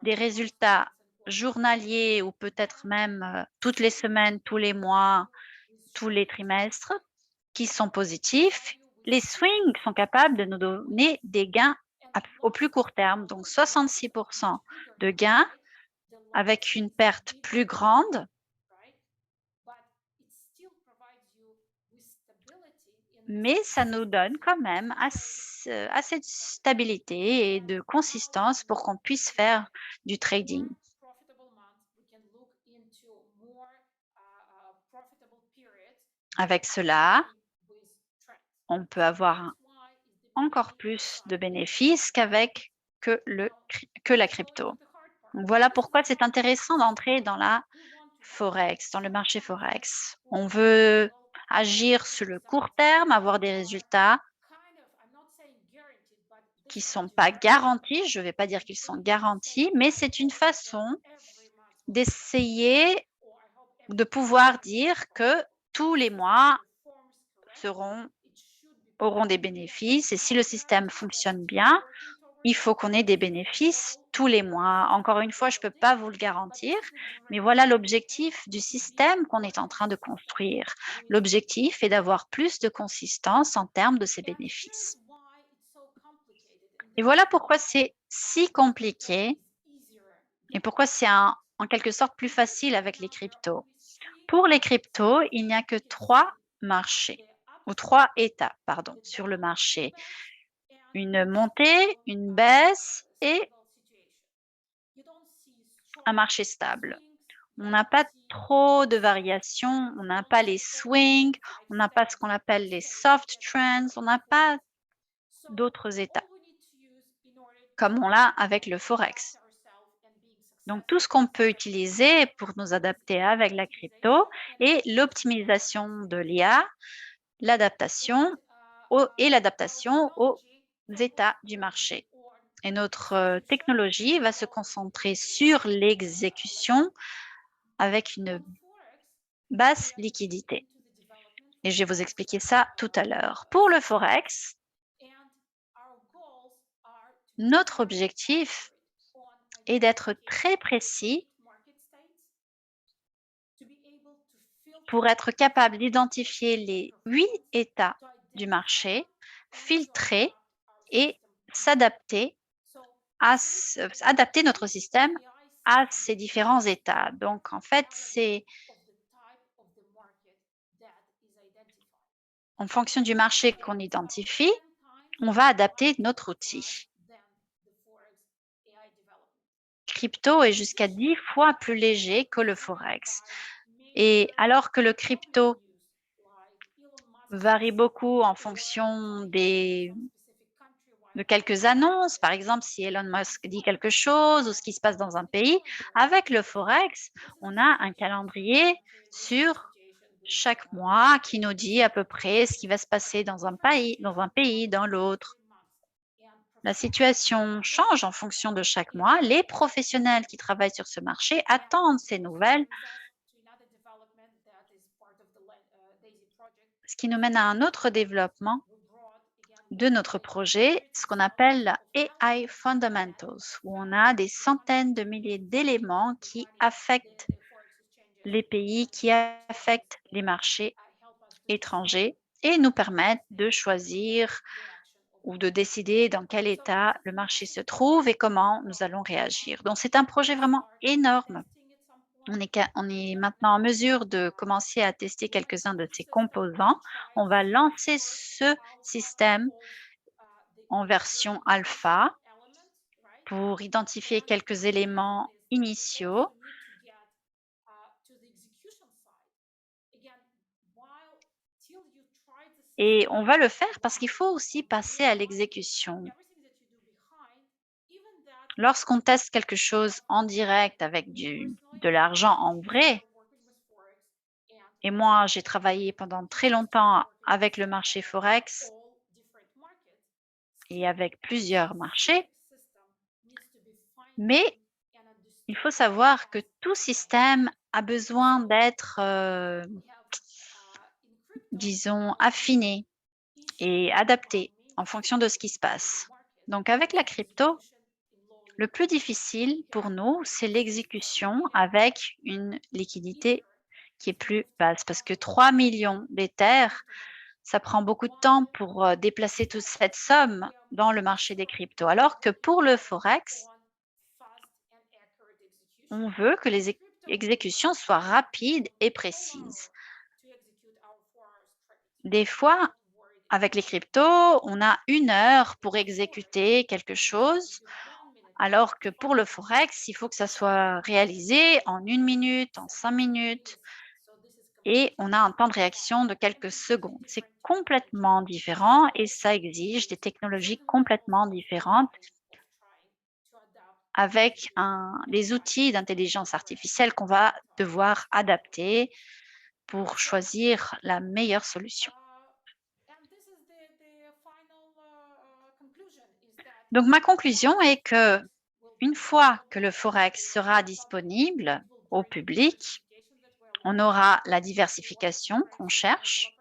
des résultats journaliers ou peut-être même toutes les semaines, tous les mois, tous les trimestres qui sont positifs, les swings sont capables de nous donner des gains au plus court terme, donc 66% de gains avec une perte plus grande, mais ça nous donne quand même assez de stabilité et de consistance pour qu'on puisse faire du trading. Avec cela, on peut avoir encore plus de bénéfices qu'avec que la crypto. Donc voilà pourquoi c'est intéressant d'entrer dans la Forex, dans le marché Forex. On veut agir sur le court terme, avoir des résultats qui ne sont pas garantis. Je ne vais pas dire qu'ils sont garantis, mais c'est une façon d'essayer de pouvoir dire que tous les mois auront des bénéfices et si le système fonctionne bien, il faut qu'on ait des bénéfices tous les mois. Encore une fois, je ne peux pas vous le garantir, mais voilà l'objectif du système qu'on est en train de construire. L'objectif est d'avoir plus de consistance en termes de ces bénéfices. Et voilà pourquoi c'est si compliqué et pourquoi c'est en quelque sorte plus facile avec les cryptos. Pour les cryptos, il n'y a que 3 marchés, ou 3 étapes, sur le marché. Une montée, une baisse et un marché stable. On n'a pas trop de variations, on n'a pas les swings, on n'a pas ce qu'on appelle les soft trends, on n'a pas d'autres états, comme on l'a avec le Forex. Donc, tout ce qu'on peut utiliser pour nous adapter avec la crypto est l'optimisation de l'IA, l'adaptation aux états du marché. Et notre technologie va se concentrer sur l'exécution avec une basse liquidité. Et je vais vous expliquer ça tout à l'heure. Pour le Forex, notre objectif est d'être très précis pour être capable d'identifier les 8 états du marché, filtrer et s'adapter adapter notre système à ces différents états. Donc, en fait, c'est en fonction du marché qu'on identifie, on va adapter notre outil. Crypto est jusqu'à 10 fois plus léger que le Forex. Et alors que le crypto varie beaucoup en fonction de quelques annonces, par exemple si Elon Musk dit quelque chose ou ce qui se passe dans un pays, avec le Forex, on a un calendrier sur chaque mois qui nous dit à peu près ce qui va se passer dans un pays, dans l'autre. La situation change en fonction de chaque mois. Les professionnels qui travaillent sur ce marché attendent ces nouvelles, ce qui nous mène à un autre développement de notre projet, ce qu'on appelle AI Fundamentals, où on a des centaines de milliers d'éléments qui affectent les pays, qui affectent les marchés étrangers et nous permettent de choisir ou de décider dans quel état le marché se trouve et comment nous allons réagir. Donc, c'est un projet vraiment énorme. On est maintenant en mesure de commencer à tester quelques-uns de ces composants. On va lancer ce système en version alpha pour identifier quelques éléments initiaux. Et on va le faire parce qu'il faut aussi passer à l'exécution. Lorsqu'on teste quelque chose en direct avec de l'argent en vrai, et moi j'ai travaillé pendant très longtemps avec le marché Forex et avec plusieurs marchés, mais il faut savoir que tout système a besoin d'être, disons, affiné et adapté en fonction de ce qui se passe. Donc avec la crypto, le plus difficile pour nous, c'est l'exécution avec une liquidité qui est plus basse parce que 3 millions d'Ethers, ça prend beaucoup de temps pour déplacer toute cette somme dans le marché des cryptos. Alors que pour le Forex, on veut que les exécutions soient rapides et précises. Des fois, avec les cryptos, on a 1 heure pour exécuter quelque chose, alors que pour le Forex, il faut que ça soit réalisé en 1 minute, en 5 minutes, et on a un temps de réaction de quelques secondes. C'est complètement différent et ça exige des technologies complètement différentes avec des outils d'intelligence artificielle qu'on va devoir adapter pour choisir la meilleure solution. Donc ma conclusion est que une fois que le Forex sera disponible au public, on aura la diversification qu'on cherche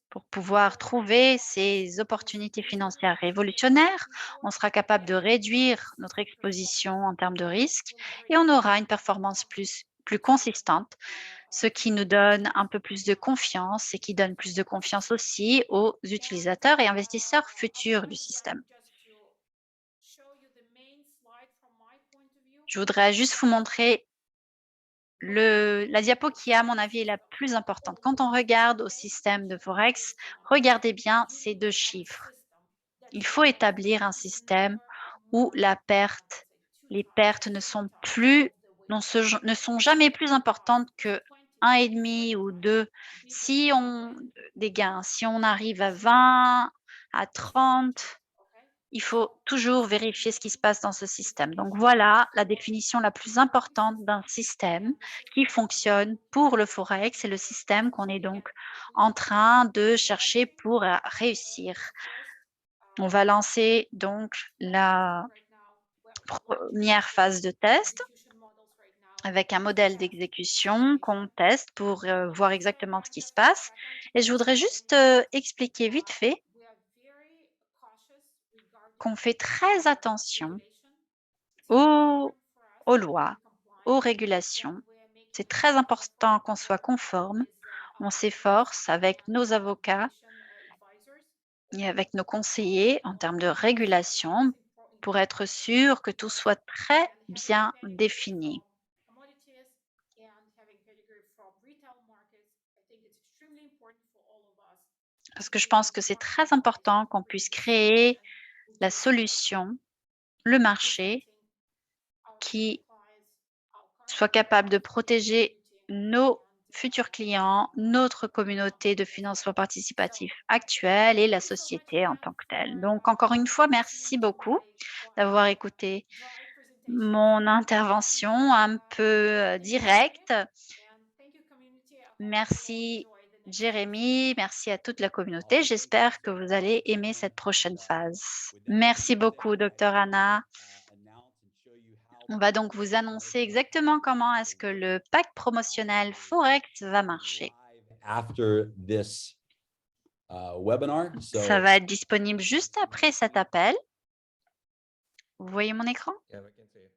pour pouvoir trouver ces opportunités financières révolutionnaires. On sera capable de réduire notre exposition en termes de risque et on aura une performance plus consistante, ce qui nous donne un peu plus de confiance et qui donne plus de confiance aussi aux utilisateurs et investisseurs futurs du système. Je voudrais juste vous montrer la diapo qui, à mon avis, est la plus importante. Quand on regarde au système de Forex, regardez bien ces 2 chiffres. Il faut établir un système où les pertes ne sont jamais plus importantes que 1,5 ou 2. Des gains, si on arrive à 20, à 30, il faut toujours vérifier ce qui se passe dans ce système. Donc voilà la définition la plus importante d'un système qui fonctionne pour le Forex. C'est le système qu'on est donc en train de chercher pour réussir. On va lancer donc la première phase de test avec un modèle d'exécution qu'on teste pour voir exactement ce qui se passe. Et je voudrais juste expliquer vite fait qu'on fait très attention aux lois, aux régulations. C'est très important qu'on soit conforme On s'efforce avec nos avocats et avec nos conseillers en termes de régulation pour être sûr que tout soit très bien défini. Parce que je pense que c'est très important qu'on puisse créer la solution, le marché qui soit capable de protéger nos futurs clients, notre communauté de financement participatif actuelle et la société en tant que telle. Donc, encore une fois, merci beaucoup d'avoir écouté mon intervention un peu directe. Merci Jérémy, merci à toute la communauté. J'espère que vous allez aimer cette prochaine phase. Merci beaucoup, Dr. Anna. On va donc vous annoncer exactement comment est-ce que le pack promotionnel Forex va marcher. After this webinar. Ça va être disponible juste après cet appel. Vous voyez mon écran? Yeah, we can see it.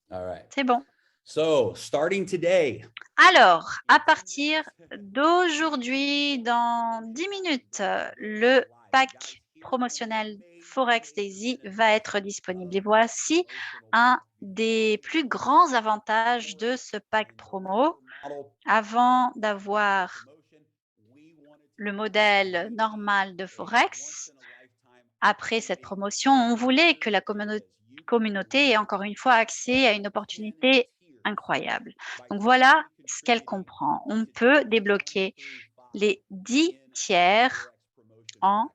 All right. C'est bon. So, starting today, Alors, à partir d'aujourd'hui, dans 10 minutes, le pack promotionnel Forex Daisy va être disponible. Et voici un des plus grands avantages de ce pack promo. Avant d'avoir le modèle normal de Forex, après cette promotion, on voulait que la communauté ait encore une fois accès à une opportunité incroyable. Donc voilà ce qu'elle comprend. On peut débloquer les 10 tiers en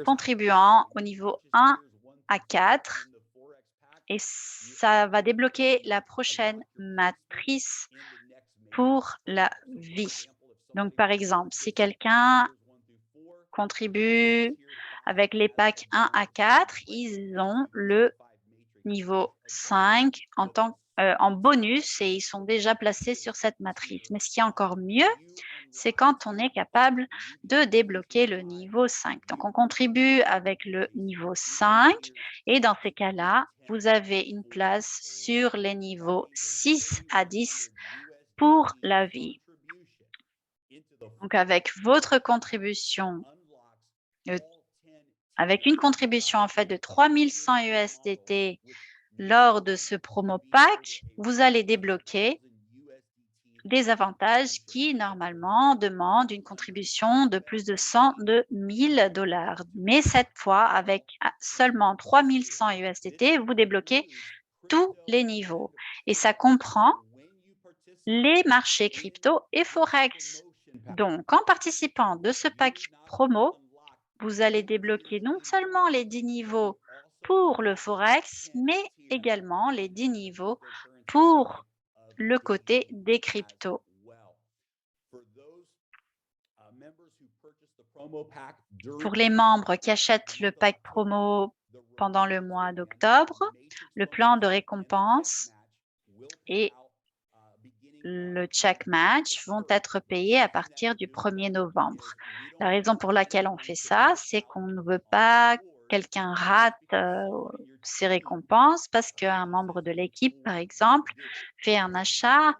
contribuant au niveau 1 à 4 et ça va débloquer la prochaine matrice pour la vie. Donc, par exemple, si quelqu'un contribue avec les packs 1 à 4, ils ont le niveau 5 en bonus et ils sont déjà placés sur cette matrice. Mais ce qui est encore mieux, c'est quand on est capable de débloquer le niveau 5. Donc, on contribue avec le niveau 5 et dans ces cas-là, vous avez une place sur les niveaux 6 à 10 pour la vie. Donc, avec votre contribution, avec une contribution en fait de 3100 USDT lors de ce promo pack, vous allez débloquer des avantages qui normalement demandent une contribution de plus de 1000 dollars. Mais cette fois, avec seulement 3100 USDT, vous débloquez tous les niveaux. Et ça comprend les marchés crypto et Forex. Donc, en participant de ce pack promo, vous allez débloquer non seulement les 10 niveaux pour le Forex, mais également les 10 niveaux pour le côté des cryptos. Pour les membres qui achètent le pack promo pendant le mois d'octobre, le plan de récompense et le check match vont être payés à partir du 1er novembre. La raison pour laquelle on fait ça, c'est qu'on ne veut pas que quelqu'un rate ses récompenses parce qu'un membre de l'équipe, par exemple, fait un achat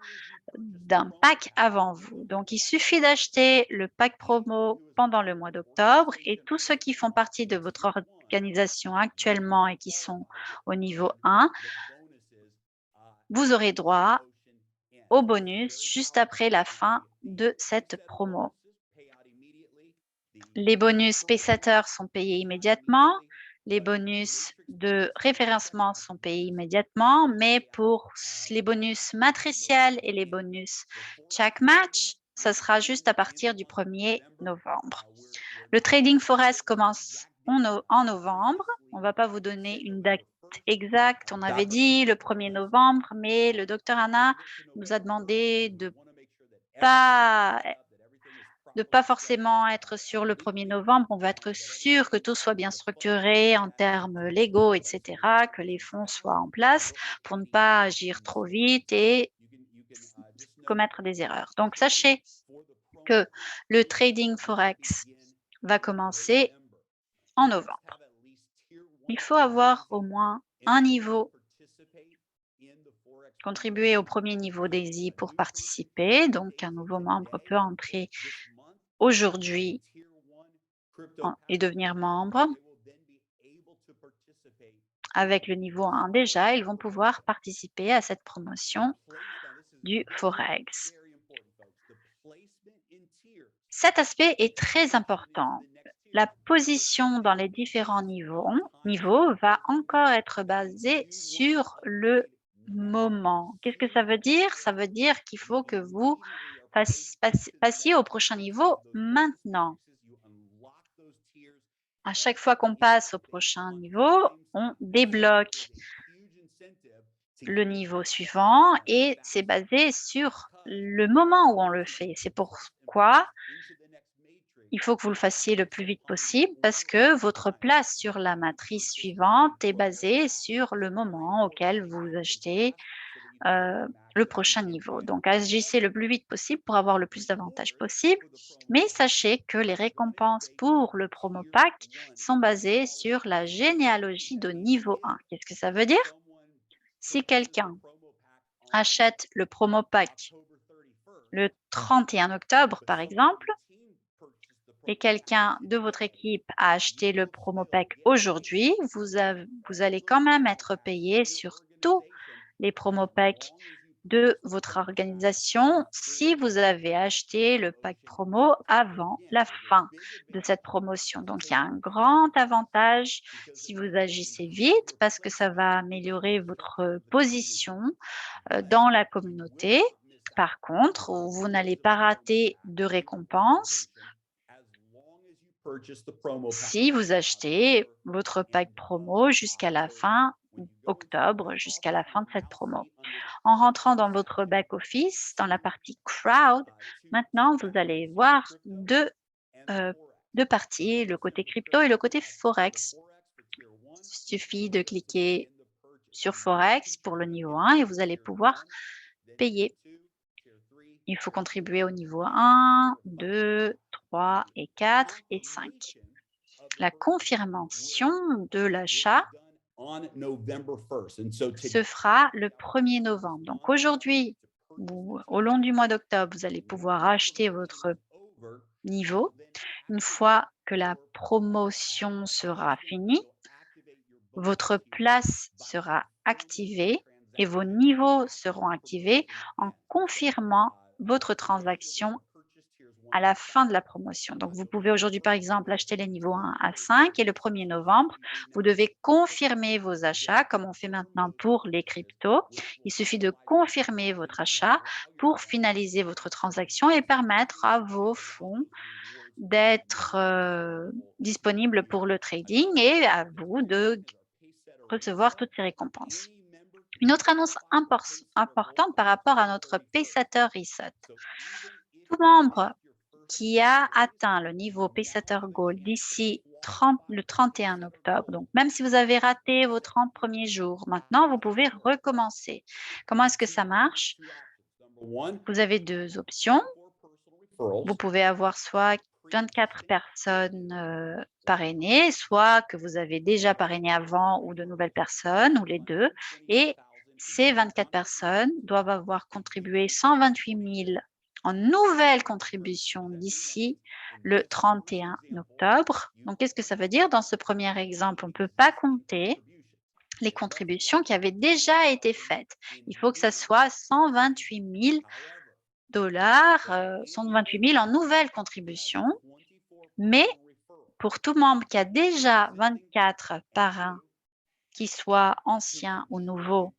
d'un pack avant vous. Donc, il suffit d'acheter le pack promo pendant le mois d'octobre et tous ceux qui font partie de votre organisation actuellement et qui sont au niveau 1, vous aurez droit au bonus juste après la fin de cette promo. Les bonus Paysetter sont payés immédiatement. Les bonus de référencement sont payés immédiatement, mais pour les bonus matriciels et les bonus check match, ça sera juste à partir du 1er novembre. Le Trading Forex commence en novembre. On ne va pas vous donner une date exacte. On avait dit le 1er novembre, mais le Dr Anna nous a demandé de pas forcément être sur le 1er novembre. On va être sûr que tout soit bien structuré en termes légaux, etc., que les fonds soient en place pour ne pas agir trop vite et commettre des erreurs. Donc, sachez que le Trading Forex va commencer en novembre. Il faut avoir au moins un niveau contribuer au premier niveau DAISY pour participer. Donc, un nouveau membre peut entrer aujourd'hui et devenir membre. Avec le niveau 1 déjà, ils vont pouvoir participer à cette promotion du Forex. Cet aspect est très important. La position dans les différents niveaux va encore être basée sur le moment. Qu'est-ce que ça veut dire? Ça veut dire qu'il faut que vous passiez au prochain niveau maintenant. À chaque fois qu'on passe au prochain niveau, on débloque le niveau suivant et c'est basé sur le moment où on le fait. C'est pourquoi il faut que vous le fassiez le plus vite possible parce que votre place sur la matrice suivante est basée sur le moment auquel vous achetez le prochain niveau. Donc, agissez le plus vite possible pour avoir le plus d'avantages possible, mais sachez que les récompenses pour le promo pack sont basées sur la généalogie de niveau 1. Qu'est-ce que ça veut dire? Si quelqu'un achète le promo pack le 31 octobre, par exemple, et quelqu'un de votre équipe a acheté le promo pack aujourd'hui, vous allez quand même être payé sur tous les promo packs de votre organisation si vous avez acheté le pack promo avant la fin de cette promotion. Donc, il y a un grand avantage si vous agissez vite parce que ça va améliorer votre position dans la communauté. Par contre, vous n'allez pas rater de récompense si vous achetez votre pack promo jusqu'à la fin octobre, jusqu'à la fin de cette promo. En rentrant dans votre back-office, dans la partie Crowd, maintenant, vous allez voir deux parties, le côté crypto et le côté Forex. Il suffit de cliquer sur Forex pour le niveau 1 et vous allez pouvoir payer. Il faut contribuer au niveau 1, 2, 3 et 4 et 5. La confirmation de l'achat se fera le 1er novembre. Donc aujourd'hui, au long du mois d'octobre, vous allez pouvoir acheter votre niveau. Une fois que la promotion sera finie, votre place sera activée et vos niveaux seront activés en confirmant votre transaction à la fin de la promotion. Donc, vous pouvez aujourd'hui, par exemple, acheter les niveaux 1 à 5 et le 1er novembre, vous devez confirmer vos achats comme on fait maintenant pour les cryptos. Il suffit de confirmer votre achat pour finaliser votre transaction et permettre à vos fonds d'être disponibles pour le trading et à vous de recevoir toutes ces récompenses. Une autre annonce importante par rapport à notre Pacesetter Reset. Tout membre qui a atteint le niveau Pacesetter Gold d'ici le 31 octobre, donc même si vous avez raté vos 30 premiers jours, maintenant vous pouvez recommencer. Comment est-ce que ça marche? Vous avez deux options. Vous pouvez avoir soit 24 personnes parrainées, soit que vous avez déjà parrainé avant ou de nouvelles personnes, ou les deux. Et ces 24 personnes doivent avoir contribué 128 000 en nouvelles contributions d'ici le 31 octobre. Donc, qu'est-ce que ça veut dire? Dans ce premier exemple, on ne peut pas compter les contributions qui avaient déjà été faites. Il faut que ça soit 128 000 $, 128 000 en nouvelles contributions. Mais pour tout membre qui a déjà 24 parrains, qui soient anciens ou nouveaux,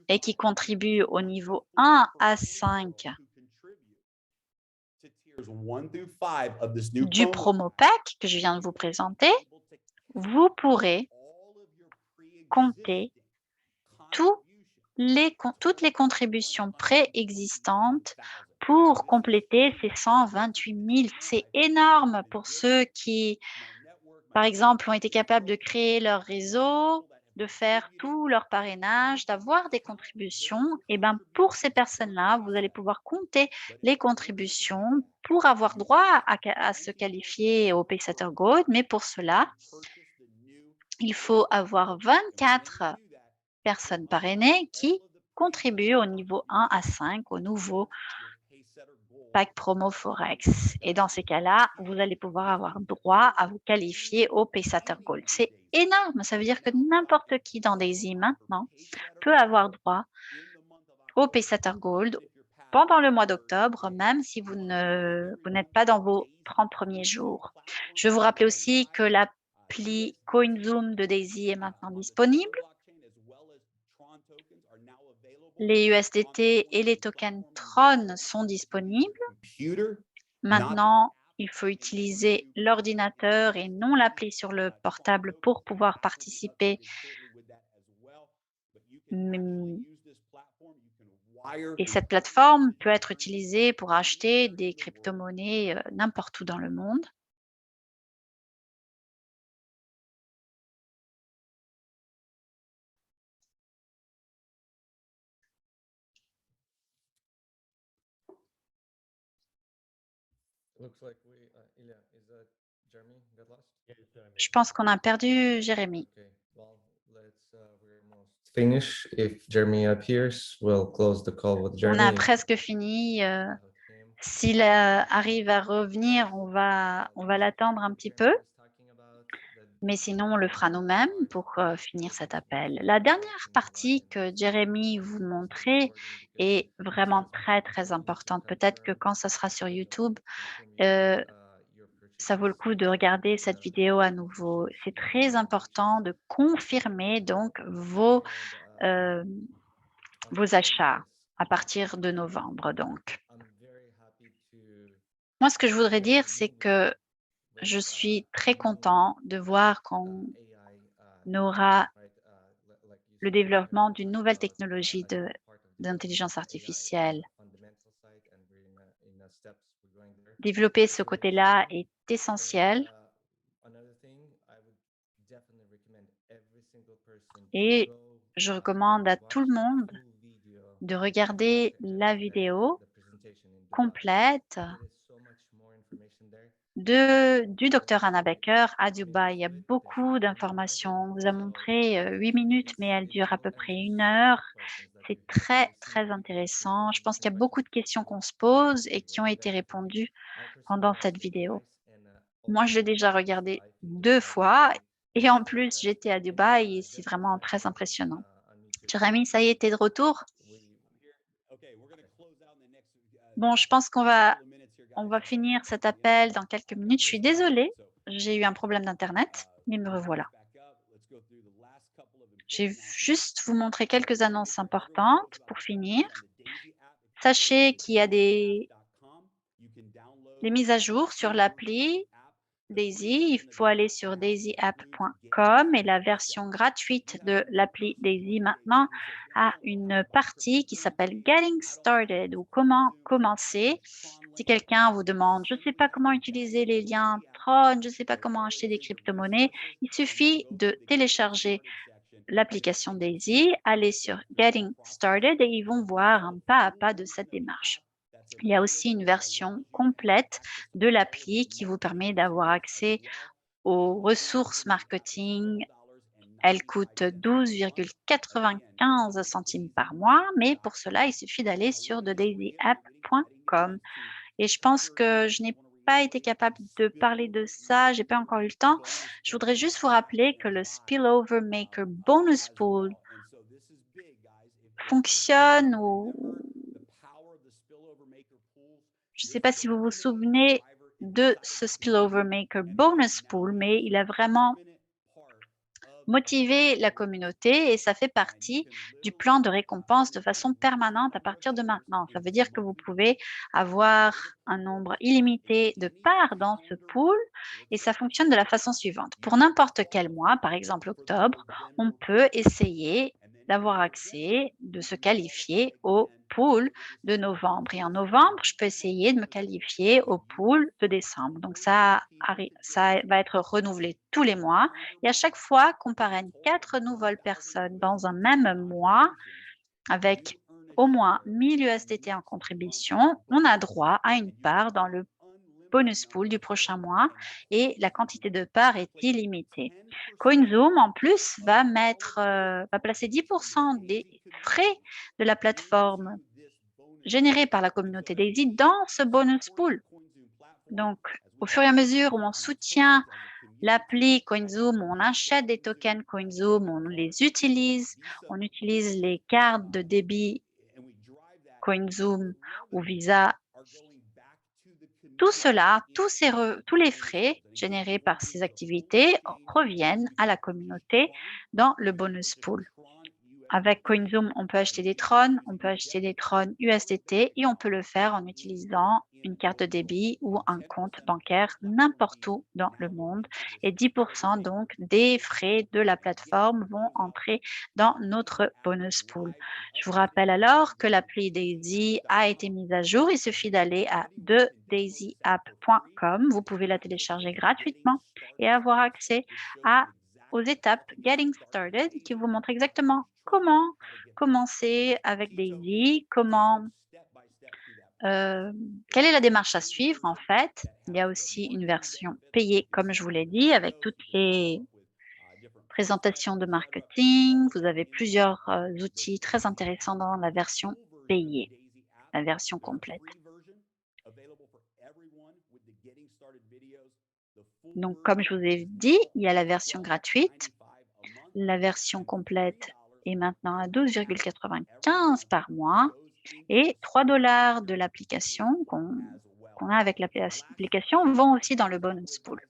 et qui contribuent au niveau 1 à 5 du promo pack que je viens de vous présenter, vous pourrez compter toutes les contributions préexistantes pour compléter ces 128 000. C'est énorme pour ceux qui, par exemple, ont été capables de créer leur réseau, de faire tout leur parrainage, d'avoir des contributions. Et bien, pour ces personnes-là, vous allez pouvoir compter les contributions pour avoir droit à se qualifier au Pacesetter Gold. Mais pour cela, il faut avoir 24 personnes parrainées qui contribuent au niveau 1 à 5 au nouveau pack promo Forex. Et dans ces cas-là, vous allez pouvoir avoir droit à vous qualifier au Paysatter Gold. C'est énorme. Ça veut dire que n'importe qui dans Daisy maintenant peut avoir droit au Paysatter Gold pendant le mois d'octobre, même si vous n'êtes pas dans vos 30 premiers jours. Je vais vous rappeler aussi que l'appli CoinZoom de Daisy est maintenant disponible. Les USDT et les tokens Tron sont disponibles. Maintenant, il faut utiliser l'ordinateur et non l'appli sur le portable pour pouvoir participer. Et cette plateforme peut être utilisée pour acheter des crypto-monnaies n'importe où dans le monde. Je pense qu'on a perdu Jérémy. Finish. If Jeremy appears, we'll close the call with On Jeremy. a presque fini. S'il arrive à revenir, on va l'attendre un petit peu. Mais sinon, on le fera nous-mêmes pour finir cet appel. La dernière partie que Jérémy vous montrait est vraiment très, très importante. Peut-être que quand ça sera sur YouTube, ça vaut le coup de regarder cette vidéo à nouveau. C'est très important de confirmer donc vos achats à partir de novembre. Donc, moi, ce que je voudrais dire, c'est que je suis très content de voir qu'on aura le développement d'une nouvelle technologie d'intelligence artificielle. Développer ce côté-là est essentiel. Et je recommande à tout le monde de regarder la vidéo complète du docteur Anna Baker à Dubaï. Il y a beaucoup d'informations. On vous a montré 8 minutes, mais elle dure à peu près 1 heure. C'est très, très intéressant. Je pense qu'il y a beaucoup de questions qu'on se pose et qui ont été répondues pendant cette vidéo. Moi, je l'ai déjà regardé 2 fois et en plus, j'étais à Dubaï et c'est vraiment très impressionnant. Jérémy, ça y est, t'es de retour? Bon, je pense qu'on va finir cet appel dans quelques minutes. Je suis désolée, j'ai eu un problème d'Internet, mais me revoilà. Je vais juste vous montrer quelques annonces importantes pour finir. Sachez qu'il y a des mises à jour sur l'appli Daisy. Il faut aller sur daisyapp.com et la version gratuite de l'appli Daisy maintenant a une partie qui s'appelle Getting Started ou comment commencer. Si quelqu'un vous demande, je ne sais pas comment utiliser les liens Tron, je ne sais pas comment acheter des crypto-monnaies, il suffit de télécharger l'application Daisy, aller sur Getting Started et ils vont voir un pas à pas de cette démarche. Il y a aussi une version complète de l'appli qui vous permet d'avoir accès aux ressources marketing. Elle coûte 12,95 centimes par mois, mais pour cela, il suffit d'aller sur thedaisyApp.com. Et je pense que je n'ai pas été capable de parler de ça, j'ai pas encore eu le temps. Je voudrais juste vous rappeler que le Spillover Maker Bonus Pool fonctionne ou je ne sais pas si vous vous souvenez de ce Spillover Maker Bonus Pool, mais il a vraiment motivé la communauté et ça fait partie du plan de récompense de façon permanente à partir de maintenant. Ça veut dire que vous pouvez avoir un nombre illimité de parts dans ce pool et ça fonctionne de la façon suivante. Pour n'importe quel mois, par exemple octobre, on peut essayer d'avoir accès, de se qualifier au pool de novembre. Et en novembre, je peux essayer de me qualifier au pool de décembre. Donc, ça va être renouvelé tous les mois. Et à chaque fois qu'on parraine 4 nouvelles personnes dans un même mois, avec au moins 1000 USDT en contribution, on a droit à une part dans le bonus pool du prochain mois et la quantité de parts est illimitée. CoinZoom, en plus, va placer 10% des frais de la plateforme générés par la communauté Daisy dans ce bonus pool. Donc, au fur et à mesure où on soutient l'appli CoinZoom, on achète des tokens CoinZoom, on les utilise, on utilise les cartes de débit CoinZoom ou Visa. Tout cela, tous les frais générés par ces activités reviennent à la communauté dans le bonus pool. Avec CoinZoom, on peut acheter des Tron, on peut acheter des Tron USDT et on peut le faire en utilisant une carte de débit ou un compte bancaire n'importe où dans le monde. Et 10% donc des frais de la plateforme vont entrer dans notre bonus pool. Je vous rappelle alors que l'appli Daisy a été mise à jour. Il suffit d'aller à thedaisyApp.com. Vous pouvez la télécharger gratuitement et avoir accès aux étapes Getting Started qui vous montrent exactement comment commencer avec Daisy, quelle est la démarche à suivre en fait. Il y a aussi une version payée, comme je vous l'ai dit, avec toutes les présentations de marketing. Vous avez plusieurs outils très intéressants dans la version payée, la version complète. Donc, comme je vous ai dit, il y a la version gratuite. La version complète est maintenant à 12,95 par mois et 3 $ de l'application qu'on a avec l'application vont aussi dans le bonus pool.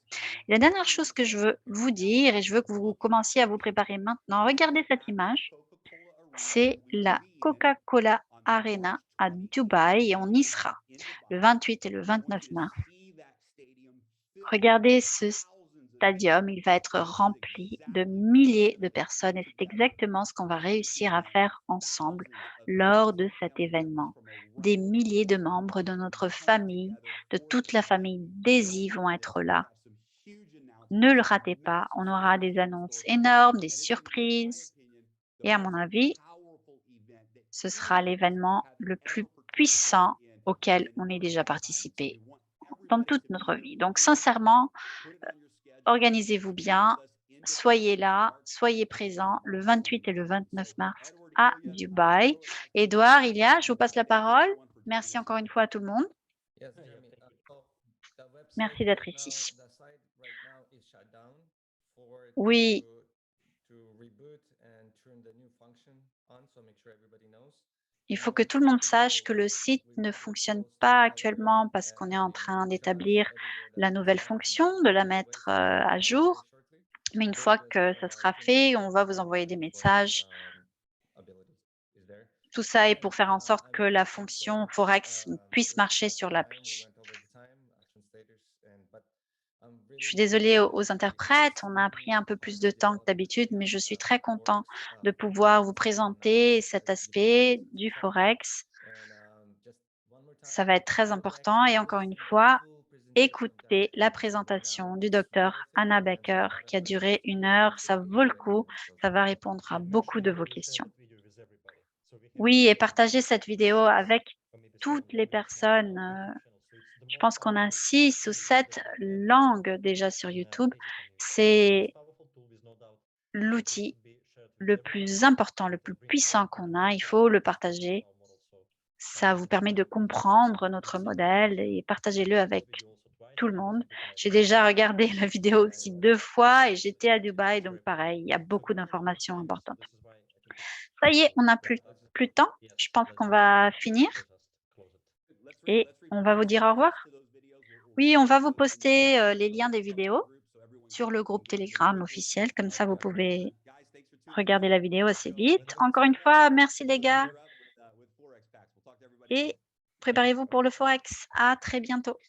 Et la dernière chose que je veux vous dire, et je veux que vous commenciez à vous préparer maintenant, regardez cette image, c'est la Coca-Cola Arena à Dubaï et on y sera le 28 et le 29 mars. Regardez ce stadium, il va être rempli de milliers de personnes et c'est exactement ce qu'on va réussir à faire ensemble lors de cet événement. Des milliers de membres de notre famille, de toute la famille Daisy vont être là. Ne le ratez pas, on aura des annonces énormes, des surprises et à mon avis, ce sera l'événement le plus puissant auquel on ait déjà participé dans toute notre vie. Donc sincèrement, organisez-vous bien, soyez là, soyez présents le 28 et le 29 mars à Dubaï. Édouard, Ilia, je vous passe la parole. Merci encore une fois à tout le monde. Yes, Jeremy. The website Merci d'être right now, ici. the site right now is shut down Oui, to reboot and turn the new function on, so make sure everybody knows. il faut que tout le monde sache que le site ne fonctionne pas actuellement parce qu'on est en train d'établir la nouvelle fonction, de la mettre à jour. Mais une fois que ça sera fait, on va vous envoyer des messages. Tout ça est pour faire en sorte que la fonction Forex puisse marcher sur l'appli. Je suis désolée aux interprètes, on a pris un peu plus de temps que d'habitude, mais je suis très content de pouvoir vous présenter cet aspect du Forex. Ça va être très important et encore une fois, écoutez la présentation du docteur Anna Becker qui a duré 1 heure. Ça vaut le coup, ça va répondre à beaucoup de vos questions. Oui, et partagez cette vidéo avec toutes les personnes. Je pense qu'on a 6 ou 7 langues déjà sur YouTube. C'est l'outil le plus important, le plus puissant qu'on a. Il faut le partager. Ça vous permet de comprendre notre modèle et partagez-le avec tout le monde. J'ai déjà regardé la vidéo aussi 2 fois et j'étais à Dubaï, donc pareil, il y a beaucoup d'informations importantes. Ça y est, on n'a plus de temps. Je pense qu'on va finir et on va vous dire au revoir. Oui, on va vous poster les liens des vidéos sur le groupe Telegram officiel. Comme ça, vous pouvez regarder la vidéo assez vite. Encore une fois, merci les gars. Et préparez-vous pour le Forex. À très bientôt.